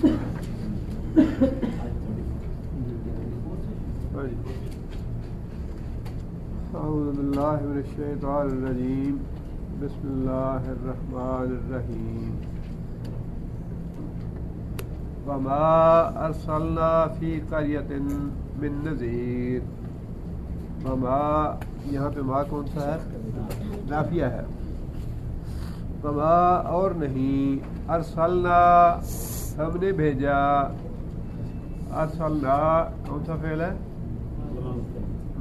اعوذ باللہ من الشیطان الرجیم بسم اللہ الرحمن الرحیم وما ارسلنا فی قریۃ من نذیر. وما یہاں پہ ما کون سا ہے؟ نافیہ ہے. وما اور نہیں، ارسلنا ہم نے بھیجا. ارسلنا کون سا فعل ہے؟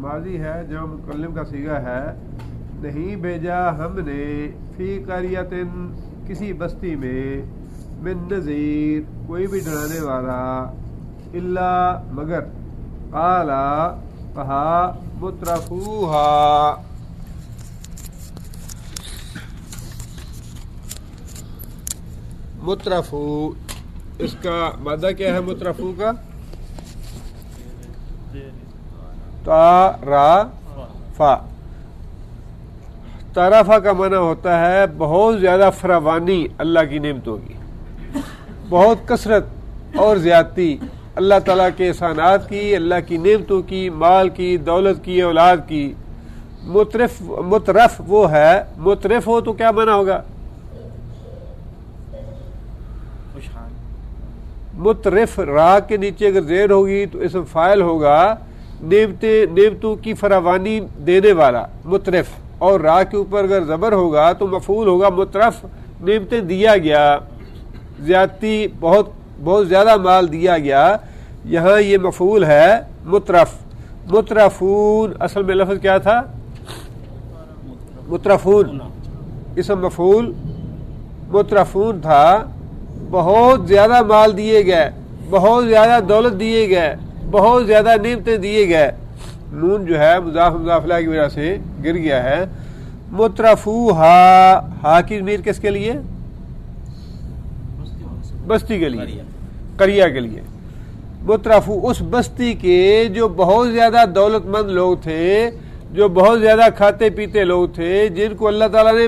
ماضی ہے، جو مکلم کا صیغہ ہے. نہیں بھیجا ہم نے فی قریۃ کسی بستی میں، من نذیر کوئی بھی ڈرانے والا، الا مگر، قال کہا، مترفوہا مترفو اس کا مادہ کیا ہے؟ مترفو کا تا را فا. طرفہ کا معنی ہوتا ہے بہت زیادہ فراوانی اللہ کی نعمتوں کی، بہت کثرت اور زیادتی اللہ تعالیٰ کے احسانات کی، اللہ کی نعمتوں کی، مال کی، دولت کی، اولاد کی. مترف وہ ہے، مترف ہو تو کیا معنی ہوگا؟ مترف را کے نیچے اگر زیر ہوگی تو اسم فاعل ہوگا، نعمتوں کی فراوانی دینے والا مترف. اور را کے اوپر اگر زبر ہوگا تو مفعول ہوگا مترف، نعمتیں دیا گیا، زیادتی، بہت زیادہ مال دیا گیا. یہاں یہ مفعول ہے مترف. مترفون اصل میں لفظ کیا تھا؟ مترفون، اسم مفعول مترفون تھا. بہت زیادہ مال دیے گئے، بہت زیادہ دولت دیے گئے، بہت زیادہ نعمتیں دیے گئے. نون جو ہے مضاف مضاف الیہ کی وجہ سے گر گیا ہے. مترفوہا، ہا کی ضمیر کس کے لیے؟ بستی کے لیے، قریہ کے لیے. مترفو اس بستی کے جو بہت زیادہ دولت مند لوگ تھے، جو بہت زیادہ کھاتے پیتے لوگ تھے، جن کو اللہ تعالیٰ نے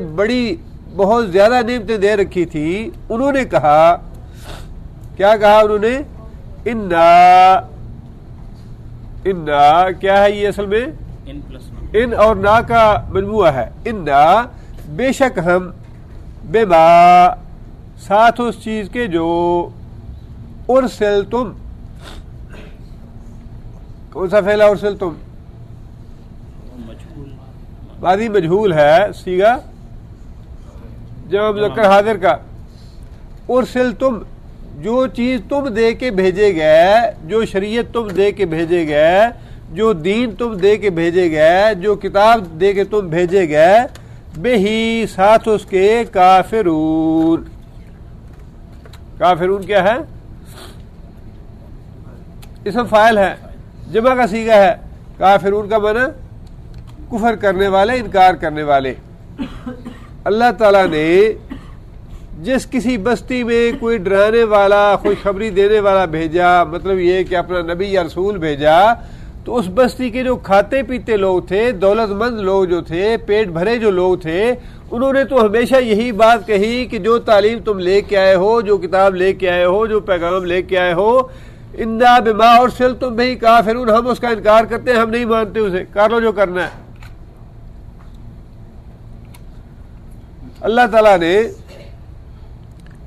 بہت زیادہ نعمتیں دے رکھی تھی، انہوں نے کہا، کیا کہا انہوں نے؟ انا کیا ہے یہ اصل میں؟ ان اور نا کا مجموعہ ہے. انا بے شک ہم، بما ساتھ اس چیز کے جو، ارسلتم کون سا فعل ہے؟ ارسلتم ماضی مجہول ہے، صیغہ جمع مذکر حاضر کا. ارسلتم جو چیز تم دے کے بھیجے گئے، جو شریعت تم دے کے بھیجے گئے، جو دین تم دے کے بھیجے گئے، جو کتاب دے کے تم بھیجے گئے، بہی ساتھ اس کے کافرون. کافرون کیا ہے؟ اسم فاعل ہے، جمع کا صیغہ ہے. کافرون کا معنی کفر کرنے والے، انکار کرنے والے. اللہ تعالیٰ نے جس کسی بستی میں کوئی ڈرانے والا، خوشخبری دینے والا بھیجا، مطلب یہ کہ اپنا نبی یا رسول بھیجا، تو اس بستی کے جو کھاتے پیتے لوگ تھے، دولت مند لوگ جو تھے، پیٹ بھرے جو لوگ تھے، انہوں نے تو ہمیشہ یہی بات کہی کہ جو تعلیم تم لے کے آئے ہو، جو کتاب لے کے آئے ہو، جو پیغام لے کے آئے ہو، انا بما ارسلتم بہ کافرون، ہم اس کا انکار کرتے ہیں، ہم نہیں مانتے اسے، کر لو جو کرنا ہے. اللہ تعالیٰ نے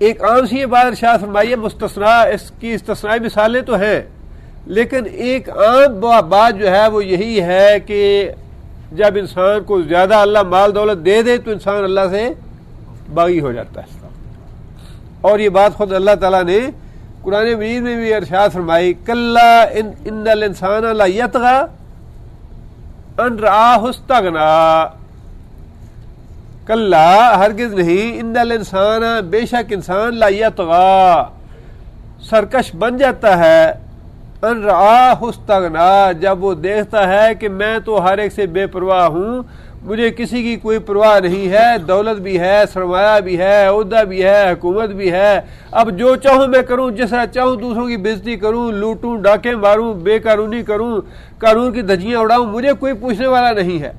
ایک عام سی بات ارشاد فرمائی ہے، مستثنا، اس کی استثنائی مثالیں تو ہیں، لیکن ایک عام بات جو ہے وہ یہی ہے کہ جب انسان کو زیادہ اللہ مال دولت دے دے تو انسان اللہ سے باغی ہو جاتا ہے. اور یہ بات خود اللہ تعالیٰ نے قرآن مجید میں بھی ارشاد فرمائی، کلا ان الانسان لیطغی ان رآہ استغنی. کلا ہرگز نہیں، ان الانسان بے شک انسان لیطغی سرکش بن جاتا ہے، ان رآہ استغنی جب وہ دیکھتا ہے کہ میں تو ہر ایک سے بے پرواہ ہوں، مجھے کسی کی کوئی پرواہ نہیں ہے، دولت بھی ہے، سرمایہ بھی ہے، عہدہ بھی ہے، حکومت بھی ہے، اب جو چاہوں میں کروں، جس طرح چاہوں دوسروں کی بےزتی کروں، لوٹوں، ڈاکے ماروں، بے قانونی کروں، قانون کی دھجیاں اڑاؤں، مجھے کوئی پوچھنے والا نہیں ہے.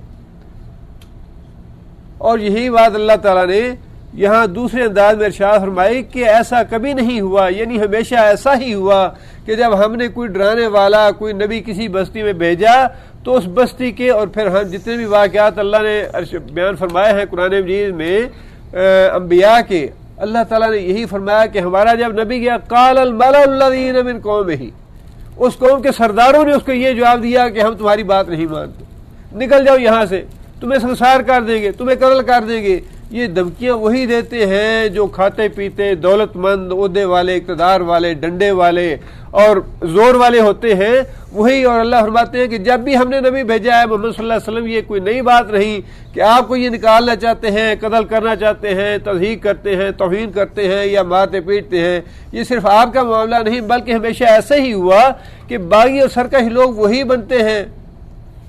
اور یہی بات اللہ تعالیٰ نے یہاں دوسرے انداز میں ارشاد فرمائی کہ ایسا کبھی نہیں ہوا، یعنی ہمیشہ ایسا ہی ہوا کہ جب ہم نے کوئی ڈرانے والا کوئی نبی کسی بستی میں بھیجا تو اس بستی کے، اور پھر ہم جتنے بھی واقعات اللہ نے بیان فرمائے ہیں قرآن مجید میں انبیاء کے، اللہ تعالیٰ نے یہی فرمایا کہ ہمارا جب نبی گیا قال الملأ الذین من قومہ، اس قوم کے سرداروں نے اس کو یہ جواب دیا کہ ہم تمہاری بات نہیں مانتے، نکل جاؤ یہاں سے، تمہیں سنسار کر دیں گے، تمہیں قتل کر دیں گے۔ یہ دھمکیاں وہی دیتے ہیں جو کھاتے پیتے دولت مند عہدے والے اقتدار والے ڈنڈے والے اور زور والے ہوتے ہیں وہی، اور اللہ فرماتے ہیں کہ جب بھی ہم نے نبی بھیجا ہے محمد صلی اللہ علیہ وسلم، یہ کوئی نئی بات نہیں کہ آپ کو یہ نکالنا چاہتے ہیں، قتل کرنا چاہتے ہیں، تضحیق کرتے ہیں، توہین کرتے ہیں یا مارتے پیٹتے ہیں، یہ صرف آپ کا معاملہ نہیں بلکہ ہمیشہ ایسا ہی ہوا کہ باغی اور سرکش لوگ وہی بنتے ہیں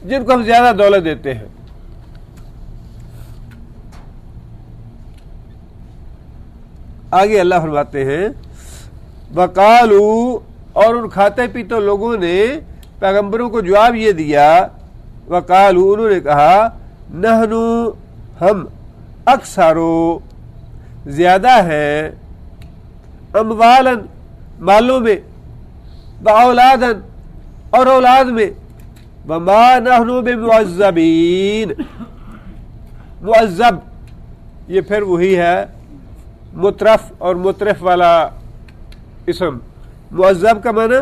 جن کو ہم زیادہ دولت دیتے ہیں۔ آگے اللہ فرماتے ہیں وقالو، اور ان کھاتے پیتے لوگوں نے پیغمبروں کو جواب یہ دیا، وقالو انہوں نے کہا، نحنو ہم، اکثرو زیادہ ہیں، اموالن مالوں میں، واولادن اور اولاد میں، وما نحنو بمعذبین، معذب یہ پھر وہی ہے مترف اور مترف والا اسم۔ معذب کا معنی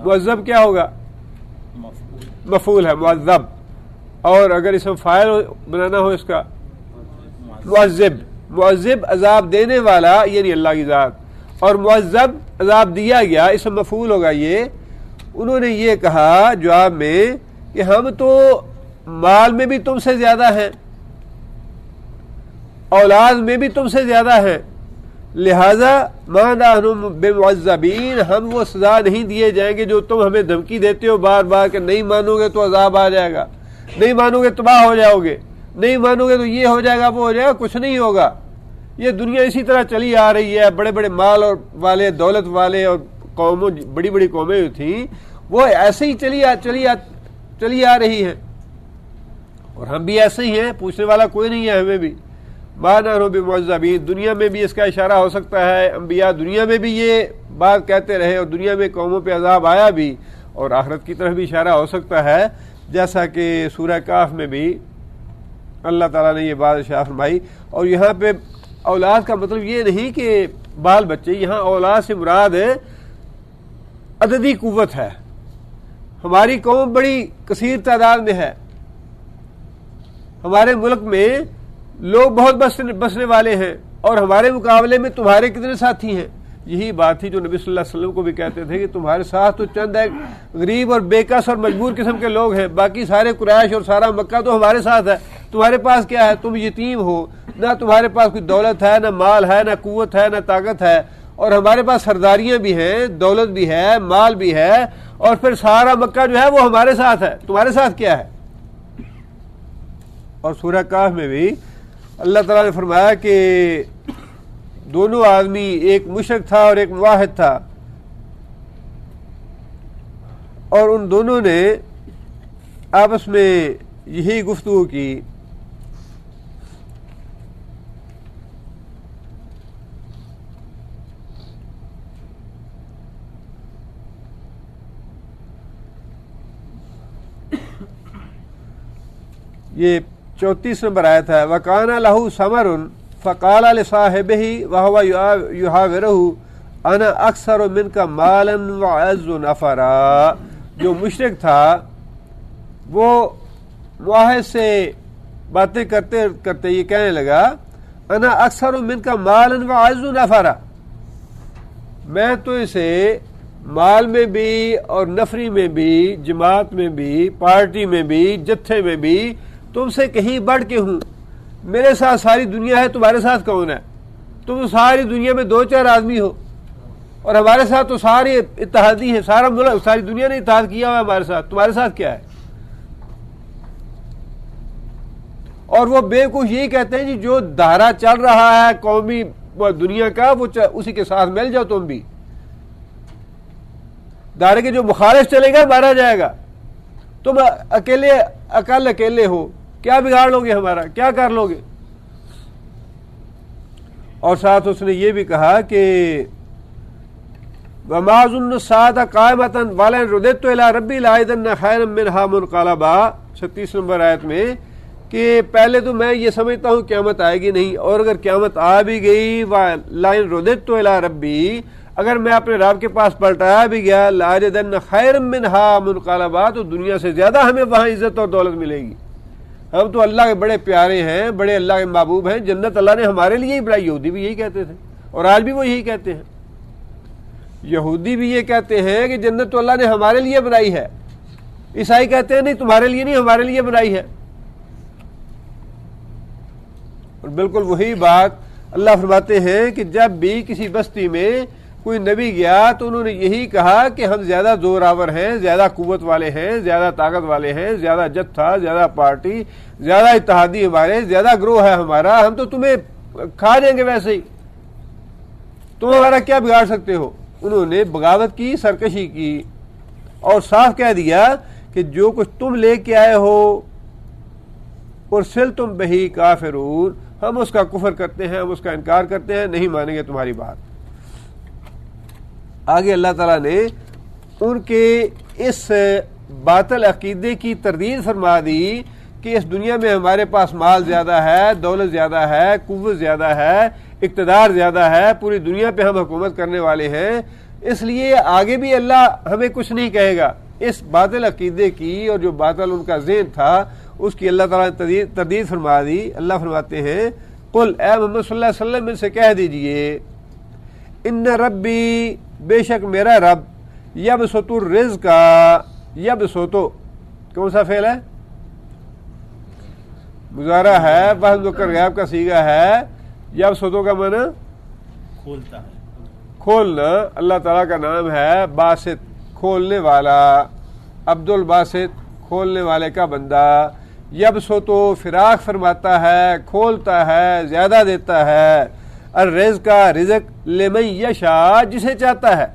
معذب کیا ہوگا؟ مفعول ہے معذب، اور اگر اسم فاعل بنانا ہو اس کا معذب، معذب عذاب دینے والا یعنی اللہ کی ذات، اور معذب عذاب دیا گیا اسم مفعول ہوگا۔ یہ انہوں نے یہ کہا جواب میں کہ ہم تو مال میں بھی تم سے زیادہ ہیں، اولاد میں بھی تم سے زیادہ ہیں، لہذا ما نحن بمعذبین، ہم وہ سزا نہیں دیے جائیں گے جو تم ہمیں دھمکی دیتے ہو بار بار کہ نہیں مانو گے تو عذاب آ جائے گا، نہیں مانو گے تباہ ہو جاؤ گے، نہیں مانو گے تو یہ ہو جائے گا وہ ہو جائے گا۔ کچھ نہیں ہوگا، یہ دنیا اسی طرح چلی آ رہی ہے، بڑے بڑے مال اور والے دولت والے اور قوموں بڑی بڑی قومیں جو تھیں وہ ایسے ہی چلی آ رہی ہیں، اور ہم بھی ایسے ہی ہیں، پوچھنے والا کوئی نہیں ہے ہمیں بھی۔ ما نحن بمعذبین، دنیا میں بھی اس کا اشارہ ہو سکتا ہے، انبیاء دنیا میں بھی یہ بات کہتے رہے اور دنیا میں قوموں پہ عذاب آیا بھی، اور آخرت کی طرف بھی اشارہ ہو سکتا ہے، جیسا کہ سورہ کاف میں بھی اللہ تعالیٰ نے یہ بات ارشاد فرمائی۔ اور یہاں پہ اولاد کا مطلب یہ نہیں کہ بال بچے، یہاں اولاد سے مراد عددی قوت ہے۔ ہماری قوم بڑی کثیر تعداد میں ہے، ہمارے ملک میں لوگ بہت بسنے والے ہیں، اور ہمارے مقابلے میں تمہارے کتنے ساتھی ہیں۔ یہی بات تھی جو نبی صلی اللہ علیہ وسلم کو بھی کہتے تھے کہ تمہارے ساتھ تو چند ایک غریب اور بےکس اور مجبور قسم کے لوگ ہیں، باقی سارے قریش اور سارا مکہ تو ہمارے ساتھ ہے، تمہارے پاس کیا ہے؟ تم یتیم ہو، نہ تمہارے پاس کوئی دولت ہے، نہ مال ہے، نہ قوت ہے، نہ طاقت ہے، اور ہمارے پاس سرداریاں بھی ہیں، دولت بھی ہے، مال بھی ہے، اور پھر سارا مکہ جو ہے وہ ہمارے ساتھ ہے، تمہارے ساتھ کیا ہے؟ اور سورہ کاف میں بھی اللہ تعالیٰ نے فرمایا کہ دونوں آدمی، ایک مشرک تھا اور ایک موحد تھا، اور ان دونوں نے آپس میں یہی گفتگو کی، یہ 34 نمبر آیت ہے، وَكَانَ لَهُ ثَمَرٌ فَقَالَ لِصَاحِبِهِ وَهُوَ يُحَاوِرُهُ أَنَا أَكْثَرُ مِنْكَ مَالًا وَأَعَزُّ نَفَرًا۔ جو مشرک تھا وہ معاہد سے باتیں کرتے کرتے یہ کہنے لگا، أَنَا أَكْثَرُ مِنْكَ مَالًا وَأَعَزُّ نَفَرًا، میں تو اسے مال میں بھی اور نفری میں بھی، جماعت میں بھی، پارٹی میں بھی، جتھے میں بھی تم سے کہیں بڑھ کے ہوں۔ میرے ساتھ ساری دنیا ہے، تمہارے ساتھ کون ہے؟ تم تو ساری دنیا میں 2-4 آدمی ہو، اور ہمارے ساتھ تو سارے اتحادی ہیں، سارا ملک ساری دنیا نے اتحاد کیا ہوا ہے ہمارے ساتھ، تمہارے ساتھ کیا ہے؟ اور وہ بیوقوف یہی کہتے ہیں جی جو دھارا چل رہا ہے قومی دنیا کا وہ اسی کے ساتھ مل جاؤ، تم بھی دھارے کے جو مخالف چلے گا مارا جائے گا، تم اکیلے ہو، کیا بگاڑ لو گے ہمارا، کیا کر لو گے؟ اور ساتھ اس نے یہ بھی کہا کہ وَمَا ظُنُّ السَّاعَةَ قَائِمَةً وَلَئِن رُدِدتُّ إِلَىٰ رَبِّي لَأَجِدَنَّ خَيْرًا مِنْهَا مُنْقَلَبًا 36 نمبر آیت میں کہ پہلے تو میں یہ سمجھتا ہوں قیامت آئے گی نہیں، اور اگر قیامت آ بھی گئی وَلَئِن رُدِدتُّ إِلَىٰ رَبِّي اگر میں اپنے رب کے پاس پلٹایا بھی گیا لَأَجِدَنَّ خَيْرًا مِنْهَا مُنْقَلَبًا تو دنیا سے زیادہ ہمیں وہاں عزت اور دولت ملے گی. ہم تو اللہ کے بڑے پیارے ہیں، بڑے اللہ کے محبوب ہیں، جنت اللہ نے ہمارے لیے ہی بنائی. یہودی بھی یہی کہتے تھے اور آج بھی وہ یہی کہتے ہیں. یہودی بھی یہ کہتے ہیں کہ جنت تو اللہ نے ہمارے لیے بنائی ہے. عیسائی کہتے ہیں نہیں تمہارے لیے نہیں، ہمارے لیے بنائی ہے. اور بالکل وہی بات اللہ فرماتے ہیں کہ جب بھی کسی بستی میں کوئی نبی گیا تو انہوں نے یہی کہا کہ ہم زیادہ زور آور ہیں، زیادہ قوت والے ہیں، زیادہ طاقت والے ہیں، زیادہ جتھا، زیادہ پارٹی، زیادہ اتحادی ہمارے، زیادہ گروہ ہے ہمارا، ہم تو تمہیں کھا جائیں گے ویسے ہی، تم ہمارا کیا بگاڑ سکتے ہو. انہوں نے بغاوت کی، سرکشی کی اور صاف کہہ دیا کہ جو کچھ تم لے کے آئے ہو ارسلتم بہی کافرون، ہم اس کا کفر کرتے ہیں، ہم اس کا انکار کرتے ہیں، نہیں مانیں گے تمہاری بات. آگے اللہ تعالیٰ نے ان کے اس باطل عقیدے کی تردید فرما دی کہ اس دنیا میں ہمارے پاس مال زیادہ ہے، دولت زیادہ ہے، قوت زیادہ ہے، اقتدار زیادہ ہے، پوری دنیا پہ ہم حکومت کرنے والے ہیں، اس لیے آگے بھی اللہ ہمیں کچھ نہیں کہے گا. اس باطل عقیدے کی اور جو باطل ان کا ذہن تھا اس کی اللہ تعالیٰ نے تردید فرما دی. اللہ فرماتے ہیں قل اے محمد صلی اللہ علیہ وسلم ان سے کہہ دیجئے ان ربی بے شک میرا رب یبسط الرزق، یبسط کون سا فعل ہے؟ مضارع ہے، بحث مذکر غائب کا صیغہ ہے. یبسط کا معنی کھولتا ہے، کھولنا. اللہ تعالیٰ کا نام ہے باسط، کھولنے والا. عبد الباسط کھولنے والے کا بندہ. یبسط فراخ فرماتا ہے، کھولتا ہے، زیادہ دیتا ہے. الرزق رزق لمن یشاء جسے چاہتا ہے.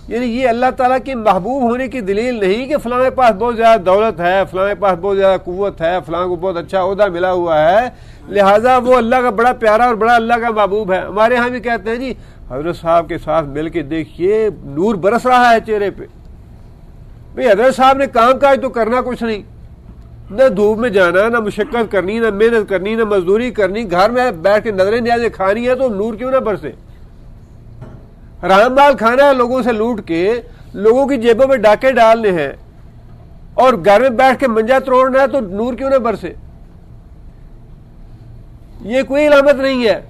یعنی یہ اللہ تعالیٰ کے محبوب ہونے کی دلیل نہیں کہ فلاں کے پاس بہت زیادہ دولت ہے، فلاں کے پاس بہت زیادہ قوت ہے، فلاں کو بہت اچھا عہدہ ملا ہوا ہے لہٰذا وہ اللہ کا بڑا پیارا اور بڑا اللہ کا محبوب ہے. ہمارے ہاں بھی کہتے ہیں جی حضرت صاحب کے ساتھ مل کے دیکھیے نور برس رہا ہے چہرے پہ. بھئی حضرت صاحب نے کام کاج تو کرنا کچھ نہیں، نہ دھوپ میں جانا، نہ مشقت کرنی، نہ محنت کرنی، نہ مزدوری کرنی، گھر میں بیٹھ کے نظریں نیازیں کھانی ہے تو نور کیوں نہ برسے. حرام مال کھانا ہے لوگوں سے لوٹ کے، لوگوں کی جیبوں میں ڈاکے ڈالنے ہیں اور گھر میں بیٹھ کے منجا توڑنا ہے تو نور کیوں نہ برسے. یہ کوئی علامت نہیں ہے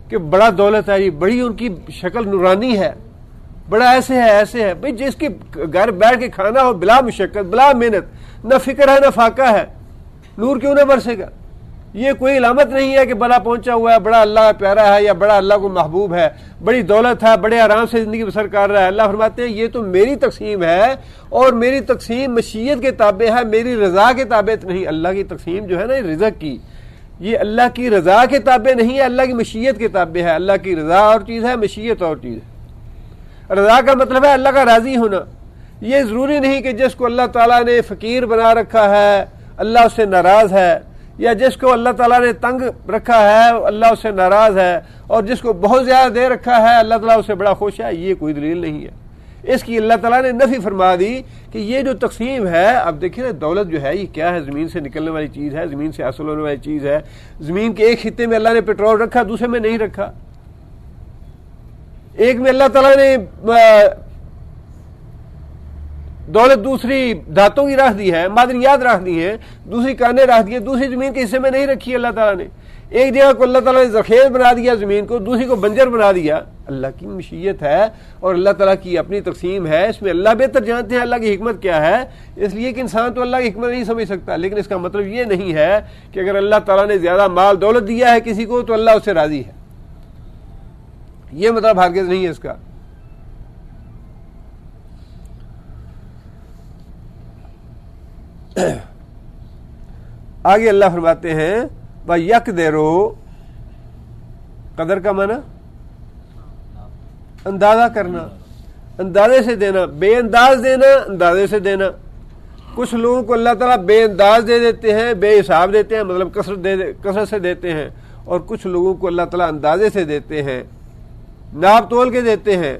کہ بڑا دولت ہے، بڑی ان کی شکل نورانی ہے، بڑا ایسے ہے ایسے ہے. بھئی جس کے گھر بیٹھ کے کھانا ہو بلا مشقت بلا محنت، نہ فکر ہے نہ فاقہ ہے، نور کیوں نہ برسے گا. یہ کوئی علامت نہیں ہے کہ بڑا پہنچا ہوا ہے، بڑا اللہ کا پیارا ہے یا بڑا اللہ کو محبوب ہے، بڑی دولت ہے، بڑے آرام سے زندگی بسر کر رہا ہے. اللہ فرماتے ہیں یہ تو میری تقسیم ہے اور میری تقسیم مشیت کے تابع ہے، میری رضا کے تابع نہیں. اللہ کی تقسیم جو ہے نا رزق کی، یہ اللہ کی رضا کے تابع نہیں ہے، اللہ کی مشیت کے تابع ہے. اللہ کی رضا اور چیز ہے، مشیت اور چیز ہے. رضا کا مطلب ہے اللہ کا راضی ہونا. یہ ضروری نہیں کہ جس کو اللہ تعالیٰ نے فقیر بنا رکھا ہے اللہ اس سے ناراض ہے، یا جس کو اللہ تعالیٰ نے تنگ رکھا ہے اللہ اس سے ناراض ہے، اور جس کو بہت زیادہ دے رکھا ہے اللہ تعالیٰ اس سے بڑا خوش ہے. یہ کوئی دلیل نہیں ہے. اس کی اللہ تعالیٰ نے نفی فرما دی کہ یہ جو تقسیم ہے. اب دیکھیں نا دولت جو ہے یہ کیا ہے؟ زمین سے نکلنے والی چیز ہے، زمین سے حاصل ہونے والی چیز ہے. زمین کے ایک خطے میں اللہ نے پیٹرول رکھا، دوسرے میں نہیں رکھا. ایک میں اللہ تعالیٰ نے دولت دوسری دھاتوں کی رکھ دی ہے، معدنیات رکھ دی ہیں، دوسری کانیں رکھ دی ہیں، دوسری زمین کے حصے میں نہیں رکھی اللہ تعالیٰ نے. ایک جگہ کو اللہ تعالیٰ نے زرخیز بنا دیا زمین کو، دوسری کو بنجر بنا دیا. اللہ کی مشیت ہے اور اللہ تعالیٰ کی اپنی تقسیم ہے، اس میں اللہ بہتر جانتے ہیں اللہ کی حکمت کیا ہے. اس لیے کہ انسان تو اللہ کی حکمت نہیں سمجھ سکتا، لیکن اس کا مطلب یہ نہیں ہے کہ اگر اللہ تعالیٰ نے زیادہ مال دولت دیا ہے کسی کو تو اللہ اس سے راضی ہے. یہ مطلب ہرگز نہیں ہے اس کا. آگے اللہ فرماتے ہیں وَيَقْدِرُ قدر کا معنی اندازہ کرنا، اندازے سے دینا، بے انداز دینا، اندازے سے دینا. کچھ لوگوں کو اللہ تعالیٰ بے انداز دے دیتے ہیں، بے حساب دیتے ہیں، مطلب کثرت سے دیتے ہیں، اور کچھ لوگوں کو اللہ تعالیٰ اندازے سے دیتے ہیں، ناپ تول کے دیتے ہیں۔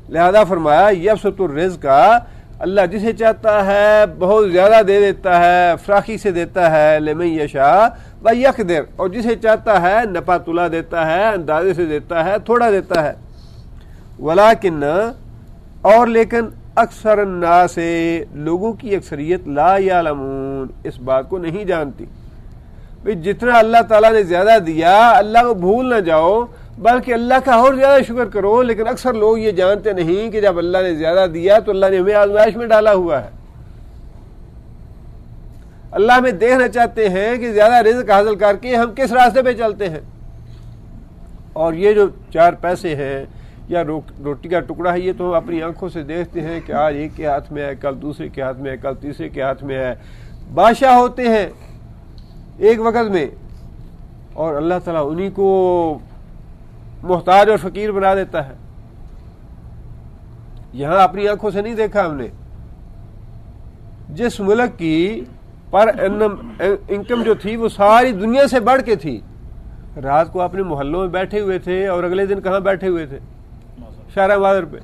لہذا فرمایا یبسط الرزق کا، اللہ جسے چاہتا ہے بہت زیادہ دے دیتا ہے، فراخی سے دیتا ہے، لمن یشاء ویقدر، اور جسے چاہتا ہے نپا تلا دیتا ہے، اندازے سے دیتا ہے، تھوڑا دیتا ہے۔ ولیکن، اور لیکن اکثر الناس، لوگوں کی اکثریت لا یعلمون، اس بات کو نہیں جانتی۔ جتنا اللہ تعالیٰ نے زیادہ دیا اللہ کو بھول نہ جاؤ، بلکہ اللہ کا اور زیادہ شکر کرو۔ لیکن اکثر لوگ یہ جانتے نہیں کہ جب اللہ نے زیادہ دیا تو اللہ نے ہمیں آزمائش میں ڈالا ہوا ہے۔ اللہ ہمیں دیکھنا چاہتے ہیں کہ زیادہ رزق حاصل کر کے ہم کس راستے پہ چلتے ہیں، اور یہ جو 4 پیسے ہیں یا روٹی کا ٹکڑا ہے، یہ تو ہم اپنی آنکھوں سے دیکھتے ہیں کہ آج ایک کے ہاتھ میں ہے، کل دوسرے کے ہاتھ میں ہے، کل تیسرے کے ہاتھ میں ہے۔ بادشاہ ہوتے ہیں ایک وقت میں، اور اللہ تعالیٰ انہی کو محتاج اور فقیر بنا دیتا ہے۔ یہاں اپنی آنکھوں سے نہیں دیکھا ہم نے، جس ملک کی پر انکم جو تھی وہ ساری دنیا سے بڑھ کے تھی، رات کو اپنے محلوں میں بیٹھے ہوئے تھے اور اگلے دن کہاں بیٹھے ہوئے تھے؟ شارع بازار پہ۔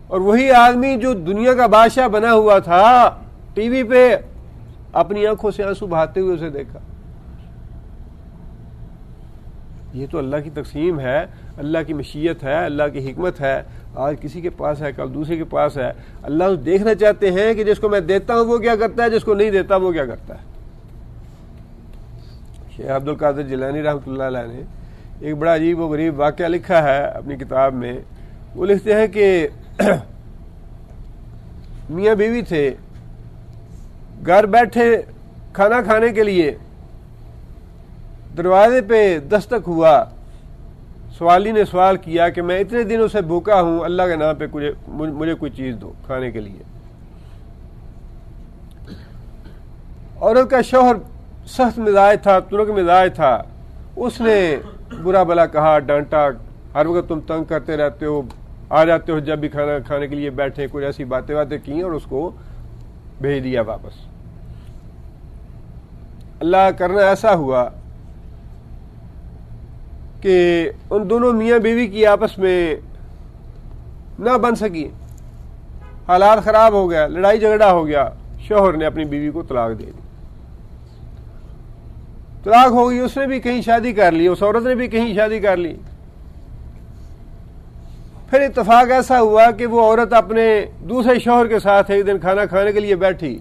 اور وہی آدمی جو دنیا کا بادشاہ بنا ہوا تھا، ٹی وی پہ اپنی آنکھوں سے آنسو بہاتے ہوئے اسے دیکھا۔ یہ تو اللہ کی تقسیم ہے، اللہ کی مشیت ہے، اللہ کی حکمت ہے۔ آج کسی کے پاس ہے، کل دوسرے کے پاس ہے۔ اللہ دیکھنا چاہتے ہیں کہ جس کو میں دیتا ہوں وہ کیا کرتا ہے، جس کو نہیں دیتا وہ کیا کرتا ہے۔ شیخ عبد القادر جیلانی رحمۃ اللہ علیہ نے ایک بڑا عجیب و غریب واقعہ لکھا ہے اپنی کتاب میں۔ وہ لکھتے ہیں کہ میاں بیوی تھے، گھر بیٹھے کھانا کھانے کے لیے، دروازے پہ دستک ہوا، سوالی نے سوال کیا کہ میں اتنے دنوں سے بھوکا ہوں، اللہ کے نام پہ مجھے کوئی چیز دو کھانے کے لیے۔ عورت کا شوہر سخت مزاج تھا، ترک مزاج تھا، اس نے برا بلا کہا، ڈانٹا، ہر وقت تم تنگ کرتے رہتے ہو، آ جاتے ہو جب بھی کھانا کھانے کے لیے بیٹھے، کوئی ایسی باتیں کی اور اس کو بھیج دیا واپس۔ اللہ کرنا ایسا ہوا کہ ان دونوں میاں بیوی کی آپس میں نہ بن سکی، حالات خراب ہو گیا، لڑائی جھگڑا ہو گیا، شوہر نے اپنی بیوی کو طلاق دے دی۔ طلاق ہو گئی، اس نے بھی کہیں شادی کر لی، اس عورت نے بھی کہیں شادی کر لی۔ پھر اتفاق ایسا ہوا کہ وہ عورت اپنے دوسرے شوہر کے ساتھ ایک دن کھانا کھانے کے لیے بیٹھی،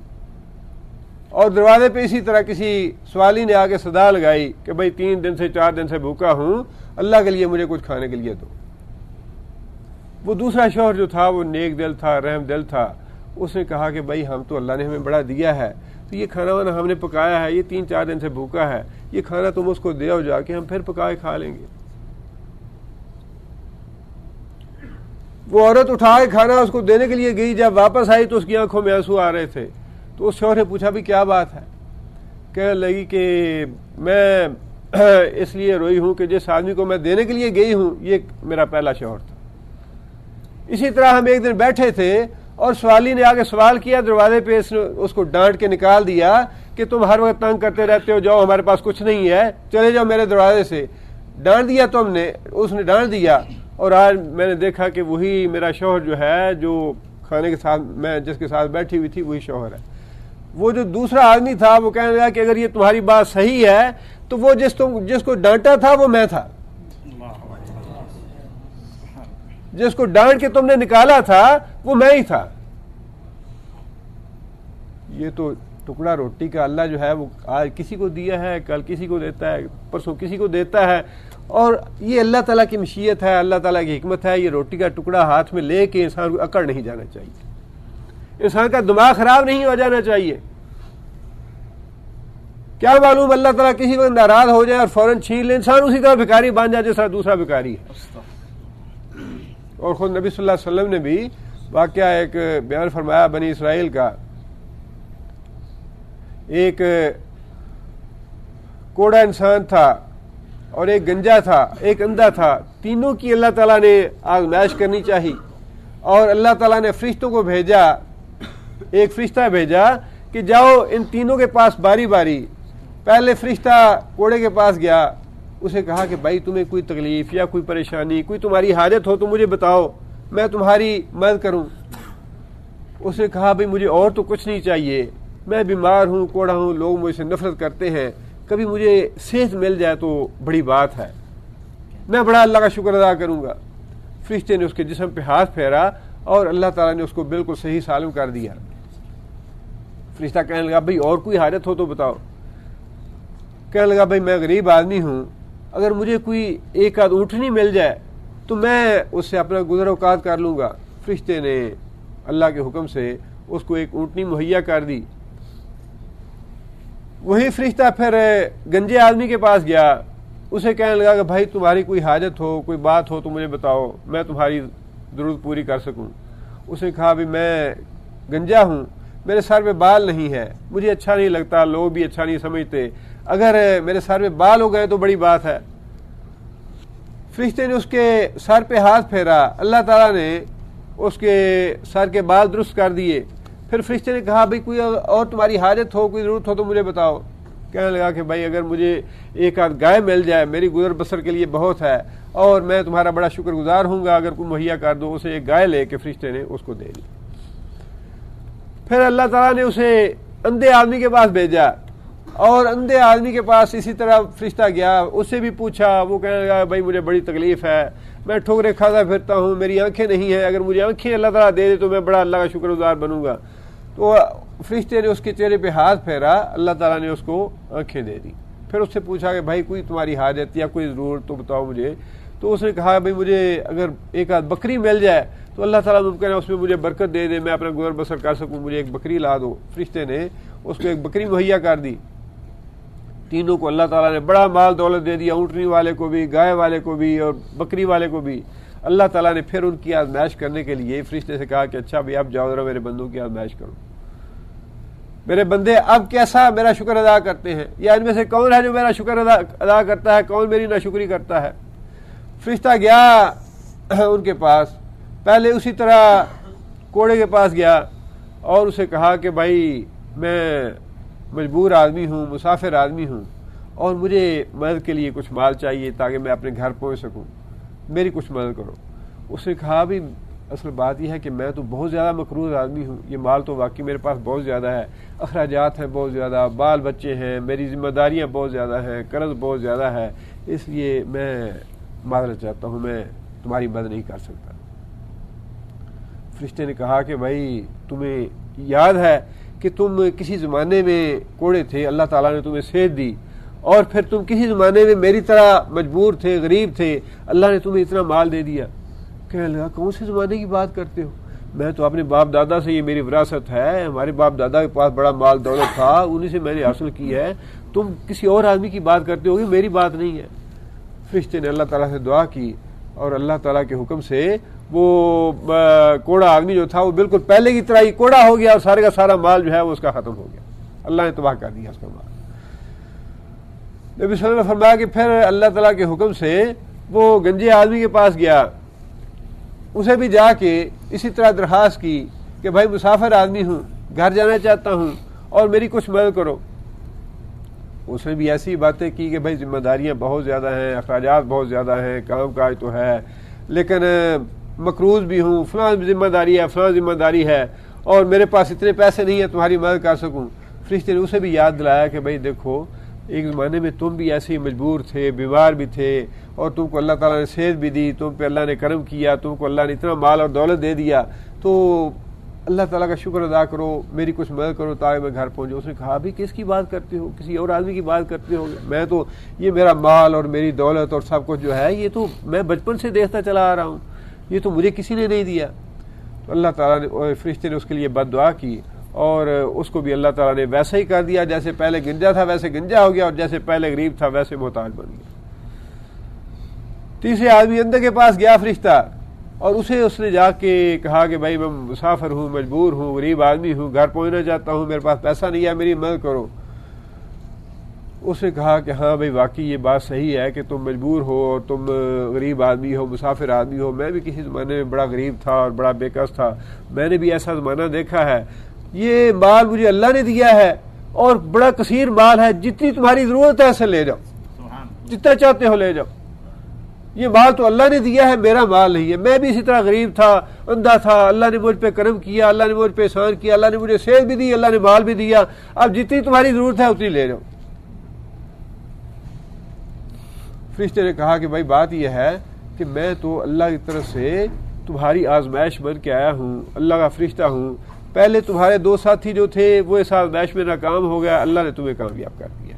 اور دروازے پہ اسی طرح کسی سوالی نے آگے صدا لگائی کہ بھئی 3 دن سے 4 دن سے بھوکا ہوں، اللہ کے لیے مجھے کچھ کھانے کے لیے دو۔ وہ دوسرا شوہر جو تھا وہ نیک دل تھا، رحم دل تھا، اس نے کہا کہ بھئی ہم تو اللہ نے ہمیں بڑا دیا ہے، تو یہ کھانا وانا ہم نے پکایا ہے، یہ 3-4 دن سے بھوکا ہے، یہ کھانا تم اس کو دے آؤ جا کے، ہم پھر پکا کے کھا لیں گے۔ وہ عورت اٹھا کے کھانا اس کو دینے کے لیے گئی، جب واپس آئی تو اس کی آنکھوں میں آنسو آ رہے تھے۔ تو اس شوہر نے پوچھا بھی کیا بات ہے؟ کہنے لگی کہ میں اس لیے روئی ہوں کہ جس آدمی کو میں دینے کے لیے گئی ہوں یہ میرا پہلا شوہر تھا۔ اسی طرح ہم ایک دن بیٹھے تھے اور سوالی نے آگے سوال کیا، دروازے پہ اس کو ڈانٹ کے نکال دیا کہ تم ہر وقت تنگ کرتے رہتے ہو، جاؤ ہمارے پاس کچھ نہیں ہے، چلے جاؤ میرے دروازے سے۔ ڈانٹ دیا تم نے، اس نے ڈانٹ دیا، اور آج میں نے دیکھا کہ وہی میرا شوہر جو ہے، جو کھانے کے ساتھ میں جس کے ساتھ بیٹھی ہوئی تھی وہی شوہر ہے۔ وہ جو دوسرا آدمی تھا وہ کہنے لگا کہ اگر یہ تمہاری بات صحیح ہے تو وہ جس کو ڈانٹا تھا وہ میں تھا، جس کو ڈانٹ کے تم نے نکالا تھا وہ میں ہی تھا۔ یہ تو ٹکڑا روٹی کا اللہ جو ہے وہ آج کسی کو دیا ہے، کل کسی کو دیتا ہے، پرسوں کسی کو دیتا ہے، اور یہ اللہ تعالیٰ کی مشیت ہے، اللہ تعالیٰ کی حکمت ہے۔ یہ روٹی کا ٹکڑا ہاتھ میں لے کے انسان کو اکڑ نہیں جانا چاہیے، انسان کا دماغ خراب نہیں ہو جانا چاہیے۔ کیا معلوم اللہ تعالیٰ کسی وقت ناراض ہو جائے اور فوراً چھین لے، انسان اسی طرح بھکاری بن جائے جس طرح دوسرا بھکاری ہے۔ اور خود نبی صلی اللہ علیہ وسلم نے بھی واقعہ ایک بیان فرمایا بنی اسرائیل کا، ایک کوڑا انسان تھا اور ایک گنجا تھا، ایک اندھا تھا، تینوں کی اللہ تعالیٰ نے آزمائش کرنی چاہی، اور اللہ تعالیٰ نے فرشتوں کو بھیجا، ایک فرشتہ بھیجا کہ جاؤ ان تینوں کے پاس باری باری پہلے فرشتہ کوڑے کے پاس گیا، اسے کہا کہ بھائی تمہیں کوئی تکلیف یا کوئی پریشانی، کوئی تمہاری حاجت ہو تو مجھے بتاؤ، میں تمہاری مدد کروں۔ اس نے کہا بھائی مجھے اور تو کچھ نہیں چاہیے، میں بیمار ہوں، کوڑا ہوں، لوگ مجھ سے نفرت کرتے ہیں، کبھی مجھے صحت مل جائے تو بڑی بات ہے، میں بڑا اللہ کا شکر ادا کروں گا۔ فرشتے نے اس کے جسم پہ ہاتھ پھیرا اور اللہ تعالیٰ نے اس کو بالکل صحیح سالم کر دیا۔ فرشتہ کہنے لگا بھئی اور کوئی حاجت ہو تو بتاؤ۔ کہنے لگا بھئی میں غریب آدمی ہوں، اگر مجھے کوئی ایک آدھ اونٹنی مل جائے تو میں اس سے اپنا گزر اوقات کر لوں گا۔ فرشتے نے اللہ کے حکم سے اس کو ایک اونٹنی مہیا کر دی۔ وہی فرشتہ پھر گنجے آدمی کے پاس گیا، اسے کہنے لگا کہ بھائی تمہاری کوئی حاجت ہو، کوئی بات ہو تو مجھے بتاؤ، میں تمہاری ضرورت پوری کر سکوں۔ اس نے کہا بھی میں گنجا ہوں، میرے سر میں بال نہیں ہے، مجھے اچھا نہیں لگتا، لوگ بھی اچھا نہیں سمجھتے، اگر میرے سر میں بال ہو گئے تو بڑی بات ہے۔ فرشتے نے اس کے سر پہ ہاتھ پھیرا، اللہ تعالیٰ نے اس کے سر کے بال درست کر دیے۔ پھر فرشتے نے کہا بھئی کوئی اور تمہاری حاجت ہو، کوئی ضرورت ہو تو مجھے بتاؤ۔ کہنے لگا کہ بھائی اگر مجھے ایک آدھ گائے مل جائے میری گزر بسر کے لیے بہت ہے، اور میں تمہارا بڑا شکر گزار ہوں گا اگر کوئی مہیا کر دو۔ اسے ایک گائے لے کے فرشتے نے اس کو دے دی۔ پھر اللہ تعالیٰ نے اسے اندھے آدمی کے پاس بھیجا، اور اندھے آدمی کے پاس اسی طرح فرشتہ گیا، اس سے بھی پوچھا۔ وہ کہنے لگا بھائی مجھے بڑی تکلیف ہے، میں ٹھوکریں کھاتا پھرتا ہوں، میری آنکھیں نہیں ہیں، اگر مجھے آنکھیں اللہ تعالیٰ دے دے تو میں بڑا اللہ کا شکر گزار بنوں گا۔ تو فرشتے نے اس کے چہرے پہ ہاتھ پھیرا، اللہ تعالیٰ نے اس کو آنکھیں دے دی۔ پھر اس سے پوچھا کہ بھائی کوئی تمہاری حاجت یا کوئی ضرورت تو بتاؤ مجھے۔ تو اس نے کہا بھئی مجھے اگر ایک آدھ بکری مل جائے تو اللہ تعالیٰ ممکن ہے اس میں مجھے برکت دے دے، میں اپنا گزر بسر کر سکوں، مجھے ایک بکری لا دو۔ فرشتے نے اس کو ایک بکری مہیا کر دی۔ تینوں کو اللہ تعالیٰ نے بڑا مال دولت دے دیا، اونٹنی والے کو بھی، گائے والے کو بھی، اور بکری والے کو بھی۔ اللہ تعالیٰ نے پھر ان کی آزمائش کرنے کے لیے فرشتے سے کہا کہ اچھا بھئی اب جاؤ ذرا میرے بندوں کی آزمائش کرو، میرے بندے اب کیسا میرا شکر ادا کرتے ہیں، یا ان میں سے کون ہے جو میرا شکر ادا کرتا ہے، کون میری ناشکری کرتا ہے۔ فرشتہ گیا ان کے پاس، پہلے اسی طرح کوڑے کے پاس گیا اور اسے کہا کہ بھائی میں مجبور آدمی ہوں، مسافر آدمی ہوں، اور مجھے مدد کے لیے کچھ مال چاہیے تاکہ میں اپنے گھر پہنچ سکوں، میری کچھ مدد کرو۔ اس نے کہا بھی اصل بات یہ ہے کہ میں تو بہت زیادہ مقروض آدمی ہوں، یہ مال تو واقعی میرے پاس بہت زیادہ ہے، اخراجات ہیں بہت زیادہ، بال بچے ہیں، میری ذمہ داریاں بہت زیادہ ہیں، قرض بہت زیادہ ہے، اس لیے میں معذرت چاہتا ہوں، میں تمہاری مدد نہیں کر سکتا۔ فرشتے نے کہا کہ بھائی تمہیں یاد ہے کہ تم کسی زمانے میں کوڑے تھے، اللہ تعالیٰ نے تمہیں صحت دی، اور پھر تم کسی زمانے میں میری طرح مجبور تھے، غریب تھے، اللہ نے تمہیں اتنا مال دے دیا۔ کہنے لگا کون سے زمانے کی بات کرتے ہو، میں تو اپنے باپ دادا سے، یہ میری وراثت ہے، ہمارے باپ دادا کے پاس بڑا مال دولت تھا، انہی سے میں نے حاصل کی ہے، تم کسی اور آدمی کی بات کرتے ہو، یہ میری بات نہیں ہے۔ فرشتے نے اللہ تعالیٰ سے دعا کی اور اللہ تعالیٰ کے حکم سے وہ کوڑا آدمی جو تھا وہ بالکل پہلے کی طرح ہی کوڑا ہو گیا، اور سارے کا سارا مال جو ہے وہ اس کا ختم ہو گیا، اللہ نے تباہ کر دیا اس کا مال۔ نبی صلی اللہ علیہ وسلم نے فرمایا کہ پھر اللہ تعالیٰ کے حکم سے وہ گنجے آدمی کے پاس گیا، اسے بھی جا کے اسی طرح درخواست کی کہ بھائی مسافر آدمی ہوں، گھر جانا چاہتا ہوں اور میری کچھ مدد کرو۔ اس نے بھی ایسی باتیں کی کہ بھائی ذمہ داریاں بہت زیادہ ہیں، اخراجات بہت زیادہ ہیں، کام کاج تو ہے، لیکن مقروض بھی ہوں، فلاں ذمہ داری ہے، فلاں ذمہ داری ہے، اور میرے پاس اتنے پیسے نہیں ہیں تمہاری مدد کر سکوں۔ فرشتے نے اسے بھی یاد دلایا کہ بھائی دیکھو ایک زمانے میں تم بھی ایسے ہی مجبور تھے، بیمار بھی تھے، اور تم کو اللہ تعالیٰ نے صحت بھی دی، تم پہ اللہ نے کرم کیا، تم کو اللہ نے اتنا مال اور دولت دے دیا، تو اللہ تعالیٰ کا شکر ادا کرو، میری کچھ مدد کرو تاکہ میں گھر پہنچوں۔ اس نے کہا بھی کس کی بات کرتے ہو، کسی اور آدمی کی بات کرتے ہو، میں تو یہ میرا مال اور میری دولت اور سب کچھ جو ہے یہ تو میں بچپن سے دیکھتا چلا آ رہا ہوں، یہ تو مجھے کسی نے نہیں دیا۔ تو اللہ تعالیٰ نے، فرشتے نے اس کے لیے بد دعا کی، اور اس کو بھی اللہ تعالیٰ نے ویسا ہی کر دیا، جیسے پہلے گنجا تھا ویسے گنجا ہو گیا، اور جیسے پہلے غریب تھا ویسے محتاج بن گیا۔ تیسرے آدمی اندھے کے پاس گیا فرشتہ، اور اس نے جا کے کہا کہ بھائی میں مسافر ہوں، مجبور ہوں، غریب آدمی ہوں، گھر پہنچنا چاہتا ہوں، میرے پاس پیسہ نہیں ہے، میری مدد کرو۔ اس نے کہا کہ ہاں بھائی واقعی یہ بات صحیح ہے کہ تم مجبور ہو اور تم غریب آدمی ہو، مسافر آدمی ہو، میں بھی کسی زمانے میں بڑا غریب تھا اور بڑا بے کس تھا، میں نے بھی ایسا زمانہ دیکھا ہے، یہ مال مجھے اللہ نے دیا ہے اور بڑا کثیر مال ہے، جتنی تمہاری ضرورت ہے ایسے لے جاؤ، سبحان جتنا چاہتے ہو لے جاؤ، یہ مال تو اللہ نے دیا ہے، میرا مال نہیں ہے، میں بھی اسی طرح غریب تھا، اندھا تھا، اللہ نے مجھ پہ کرم کیا، اللہ نے مجھ پہ احسان کیا، اللہ نے مجھے صحت بھی دی، اللہ نے مال بھی دیا، اب جتنی تمہاری ضرورت ہے اتنی لے جاؤ۔ فرشتے نے کہا کہ بھائی بات یہ ہے کہ میں تو اللہ کی طرف سے تمہاری آزمائش بن کے آیا ہوں، اللہ کا فرشتہ ہوں، پہلے تمہارے 2 ساتھی جو تھے وہ اس آزمائش میں ناکام ہو گیا، اللہ نے تمہیں کامیاب کر دیا،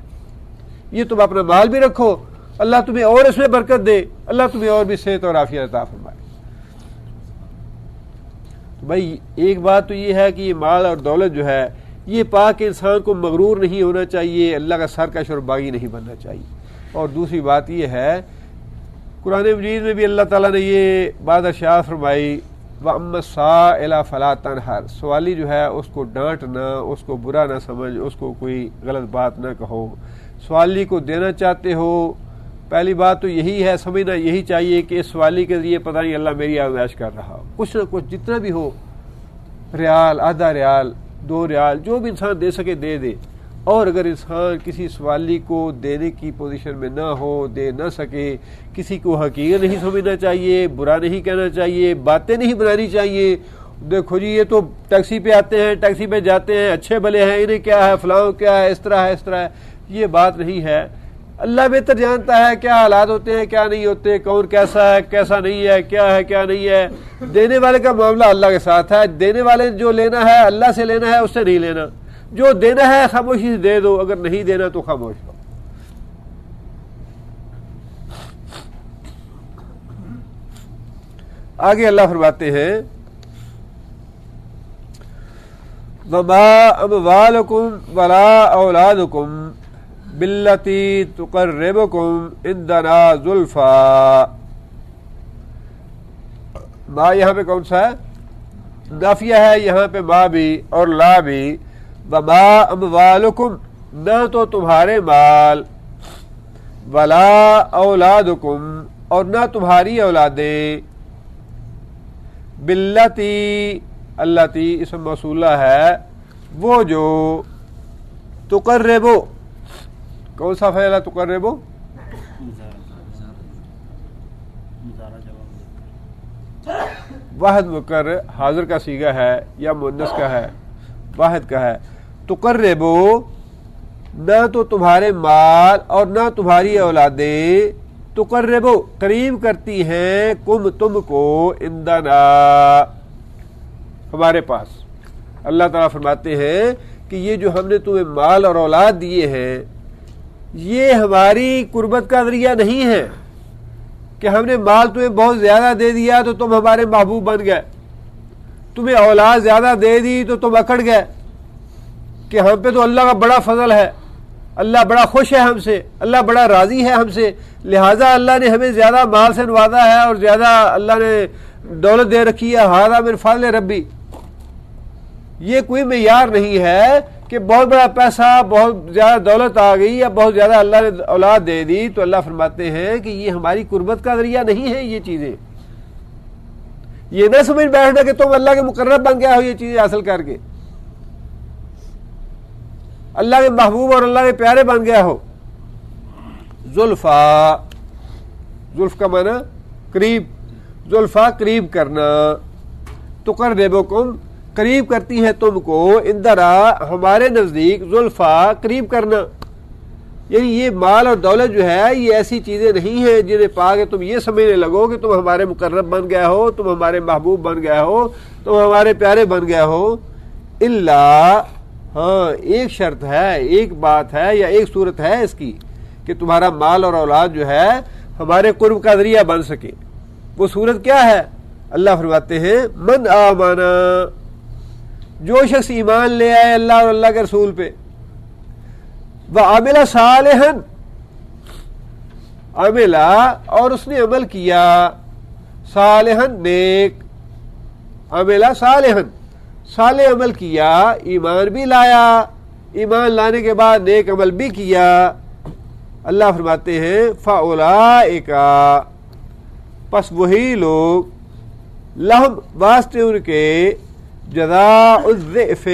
یہ تم اپنا مال بھی رکھو، اللہ تمہیں اور اس میں برکت دے، اللہ تمہیں اور بھی صحت اور عافیت عطا فرمائے۔ تو بھائی ایک بات تو یہ ہے کہ یہ مال اور دولت جو ہے یہ پاک انسان کو مغرور نہیں ہونا چاہیے، اللہ کا سرکش اور باغی نہیں بننا چاہیے۔ اور دوسری بات یہ ہے قرآن مجید میں بھی اللہ تعالیٰ نے یہ بات ارشاد فرمائی، وَأَمَّا السَّائِلَ فَلَا تَنْهَرْ، سوالی جو ہے اس کو ڈانٹنا، اس کو برا نہ سمجھ، اس کو کوئی غلط بات نہ کہو، سوالی کو دینا چاہتے ہو، پہلی بات تو یہی ہے، سمجھنا یہی چاہیے کہ اس سوالی کے ذریعے پتہ نہیں اللہ میری آزمائش کر رہا ہو، کچھ نہ کچھ جتنا بھی ہو، ریال، آدھا ریال، 2 ریال، جو بھی انسان دے سکے دے دے۔ اور اگر انسان کسی سوالی کو دینے کی پوزیشن میں نہ ہو، دے نہ سکے، کسی کو حقیر نہیں سمجھنا چاہیے، برا نہیں کہنا چاہیے، باتیں نہیں بنانی چاہیے، دیکھو جی یہ تو ٹیکسی پہ آتے ہیں، ٹیکسی پہ جاتے ہیں، اچھے بھلے ہیں، انہیں کیا ہے، فلاں کیا ہے، اس طرح ہے، اس طرح ہے، یہ بات نہیں ہے۔ اللہ بہتر جانتا ہے کیا حالات ہوتے ہیں، کیا نہیں ہوتے، کون کیسا ہے، کیسا نہیں ہے، کیا ہے، کیا نہیں ہے۔ دینے والے کا معاملہ اللہ کے ساتھ ہے، دینے والے جو لینا ہے اللہ سے لینا ہے، اس سے نہیں لینا، جو دینا ہے خاموشی سے دے دو، اگر نہیں دینا تو خاموش ہو۔ آگے اللہ فرماتے ہیں وَمَا أَمْوَالُكُمْ وَلَا أَوْلَادُكُمْ بِالَّتِي تُقَرِّبُكُمْ عِنْدَنَا زُلْفَىٰ، ما یہاں پہ کون سا ہے؟ نافیہ ہے، یہاں پہ ما بھی اور لا بھی۔ وَمَا أَمْوَالُكُمْ، نہ تو تمہارے مال، وَلَا أَوْلَادُكُمْ، اور نہ تمہاری اولادیں، بِالَّتِي، اللتی اسم موصولہ ہے، وہ جو، تقربو، کون سا فعل ہے تقربو؟ واحد مکرر حاضر کا صیغہ ہے یا مؤنث کا ہے؟ واحد کا ہے۔ تقربو، نہ تو تمہارے مال اور نہ تمہاری اولادیں، تقربو قریب کرتی ہیں، کم تم کو، عندنا ہمارے پاس۔ اللہ تعالیٰ فرماتے ہیں کہ یہ جو ہم نے تمہیں مال اور اولاد دیے ہیں یہ ہماری قربت کا ذریعہ نہیں ہے کہ ہم نے مال تمہیں بہت زیادہ دے دیا تو تم ہمارے محبوب بن گئے، تمہیں اولاد زیادہ دے دی تو تم اکڑ گئے، کہ ہم پہ تو اللہ کا بڑا فضل ہے، اللہ بڑا خوش ہے ہم سے، اللہ بڑا راضی ہے ہم سے، لہٰذا اللہ نے ہمیں زیادہ مال سے نوازا ہے اور زیادہ اللہ نے دولت دے رکھی ہے، ھذا من فضل ربی۔ یہ کوئی معیار نہیں ہے کہ بہت بڑا پیسہ، بہت زیادہ دولت آ گئی یا بہت زیادہ اللہ نے اولاد دے دی تو اللہ فرماتے ہیں کہ یہ ہماری قربت کا ذریعہ نہیں ہے۔ یہ چیزیں یہ نہ سمجھ بیٹھنا کہ تم اللہ کے مقرب بن گیا ہو یہ چیزیں حاصل کر کے، اللہ کے محبوب اور اللہ کے پیارے بن گیا ہو۔ زلفا، زلف کا معنی قریب، زلفا قریب کرنا، تقربکم قریب کرتی ہیں تم کو، اندرا ہمارے نزدیک، زلفا قریب کرنا، یعنی یہ مال اور دولت جو ہے یہ ایسی چیزیں نہیں ہیں جنہیں پا کے تم یہ سمجھنے لگو کہ تم ہمارے مقرب بن گئے ہو، تم ہمارے محبوب بن گئے ہو، تم ہمارے پیارے بن گئے ہو۔ الا، ہاں ایک شرط ہے، ایک بات ہے یا ایک صورت ہے اس کی کہ تمہارا مال اور اولاد جو ہے ہمارے قرب کا ذریعہ بن سکے۔ وہ صورت کیا ہے؟ اللہ فرماتے ہیں من آمنا، جو شخص ایمان لے آئے اللہ اور اللہ کے رسول پہ، وعمل صالحا، عملا اور اس نے عمل کیا، صالحا نیک، عملا صالحا صالح عمل کیا، ایمان بھی لایا، ایمان لانے کے بعد نیک عمل بھی کیا، اللہ فرماتے ہیں فاولئک، پس وہی لوگ، لہم واسطے ان کے، جزاء الضعف،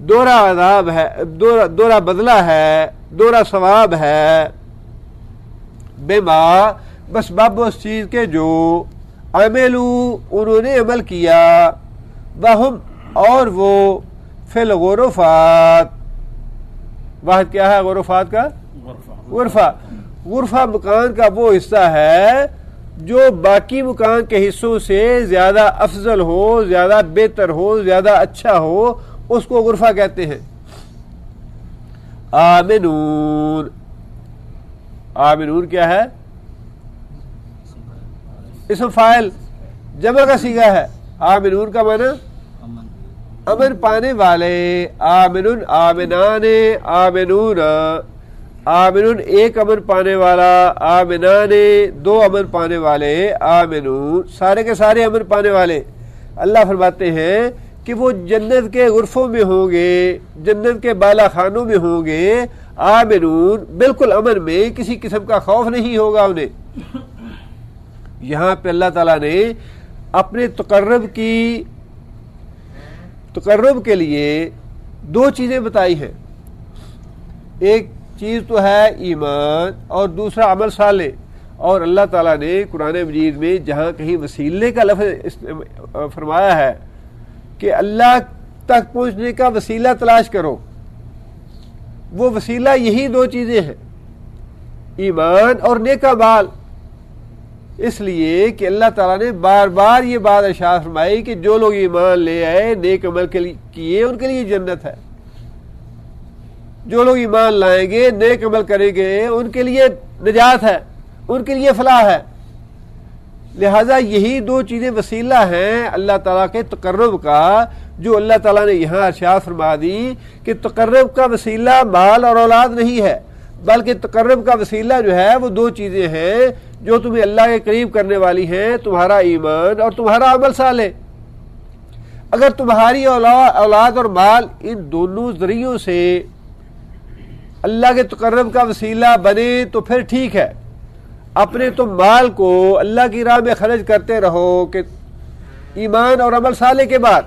دوہرا عذاب ہے، دوہرا بدلہ ہے، دوہرا ثواب ہے، بما بس باب اس چیز کے جو عملو انہوں نے عمل کیا، وہم اور وہ فی الغرفات، واحد کیا ہے غرفات کا؟ غرفہ۔ غرفہ مکان کا وہ حصہ ہے جو باقی مکان کے حصوں سے زیادہ افضل ہو، زیادہ بہتر ہو، زیادہ اچھا ہو، اس کو غرفہ کہتے ہیں۔ آمنون، آمنون کیا ہے؟ اسم فاعل جمع کا صیغہ ہے۔ آمنون کا معنی امن پانے والے، آمنون آمنان، آمنون آمنون ایک امن پانے والا، آمنان دو امن پانے والے، آمنون سارے کے سارے امن پانے والے۔ اللہ فرماتے ہیں کہ وہ جنت کے غرفوں میں ہوں گے، جنت کے بالا خانوں میں ہوں گے، آمنون بالکل امن میں، کسی قسم کا خوف نہیں ہوگا انہیں۔ یہاں پہ اللہ تعالیٰ نے اپنے تقرب کے لیے دو چیزیں بتائی ہیں، ایک چیز تو ہے ایمان اور دوسرا عمل صالح۔ اور اللہ تعالیٰ نے قرآن مجید میں جہاں کہیں وسیلے کا لفظ فرمایا ہے کہ اللہ تک پہنچنے کا وسیلہ تلاش کرو، وہ وسیلہ یہی دو چیزیں ہیں، ایمان اور نیک اعمال۔ اس لیے کہ اللہ تعالیٰ نے بار بار یہ بات ارشاد فرمائی کہ جو لوگ ایمان لے آئے، نیک عمل کیے، ان کے لیے جنت ہے۔ جو لوگ ایمان لائیں گے، نیک عمل کریں گے، ان کے لیے نجات ہے، ان کے لیے فلاح ہے۔ لہذا یہی دو چیزیں وسیلہ ہیں اللہ تعالیٰ کے تقرب کا، جو اللہ تعالیٰ نے یہاں ارشاد فرما دی کہ تقرب کا وسیلہ مال اور اولاد نہیں ہے، بلکہ تقرب کا وسیلہ جو ہے وہ دو چیزیں ہیں جو تمہیں اللہ کے قریب کرنے والی ہیں، تمہارا ایمان اور تمہارا عمل صالح۔ اگر تمہاری اولاد اور مال ان دونوں ذریعوں سے اللہ کے تقرب کا وسیلہ بنے تو پھر ٹھیک ہے، اپنے تم مال کو اللہ کی راہ میں خرچ کرتے رہو کہ ایمان اور عمل صالح کے بعد،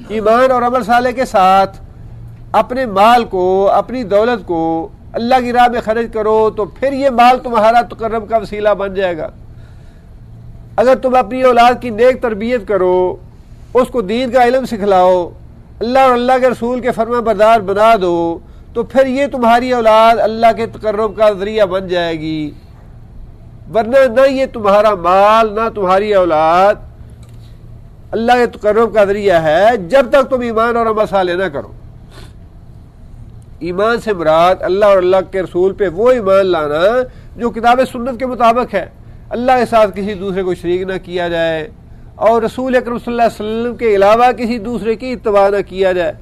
ایمان اور عمل صالح کے ساتھ اپنے مال کو، اپنی دولت کو اللہ کی راہ میں خرچ کرو تو پھر یہ مال تمہارا تقرب کا وسیلہ بن جائے گا۔ اگر تم اپنی اولاد کی نیک تربیت کرو، اس کو دین کا علم سکھلاؤ، اللہ اور اللہ کے رسول کے فرما بردار بنا دو، تو پھر یہ تمہاری اولاد اللہ کے تقرب کا ذریعہ بن جائے گی۔ ورنہ نہ یہ تمہارا مال نہ تمہاری اولاد اللہ کے تقرب کا ذریعہ ہے جب تک تم ایمان اور عمل صالح نہ کرو۔ ایمان سے مراد اللہ اور اللہ کے رسول پہ وہ ایمان لانا جو کتاب سنت کے مطابق ہے، اللہ کے ساتھ کسی دوسرے کو شریک نہ کیا جائے، اور رسول اکرم صلی اللہ علیہ وسلم کے علاوہ کسی دوسرے کی اتباع نہ کیا جائے،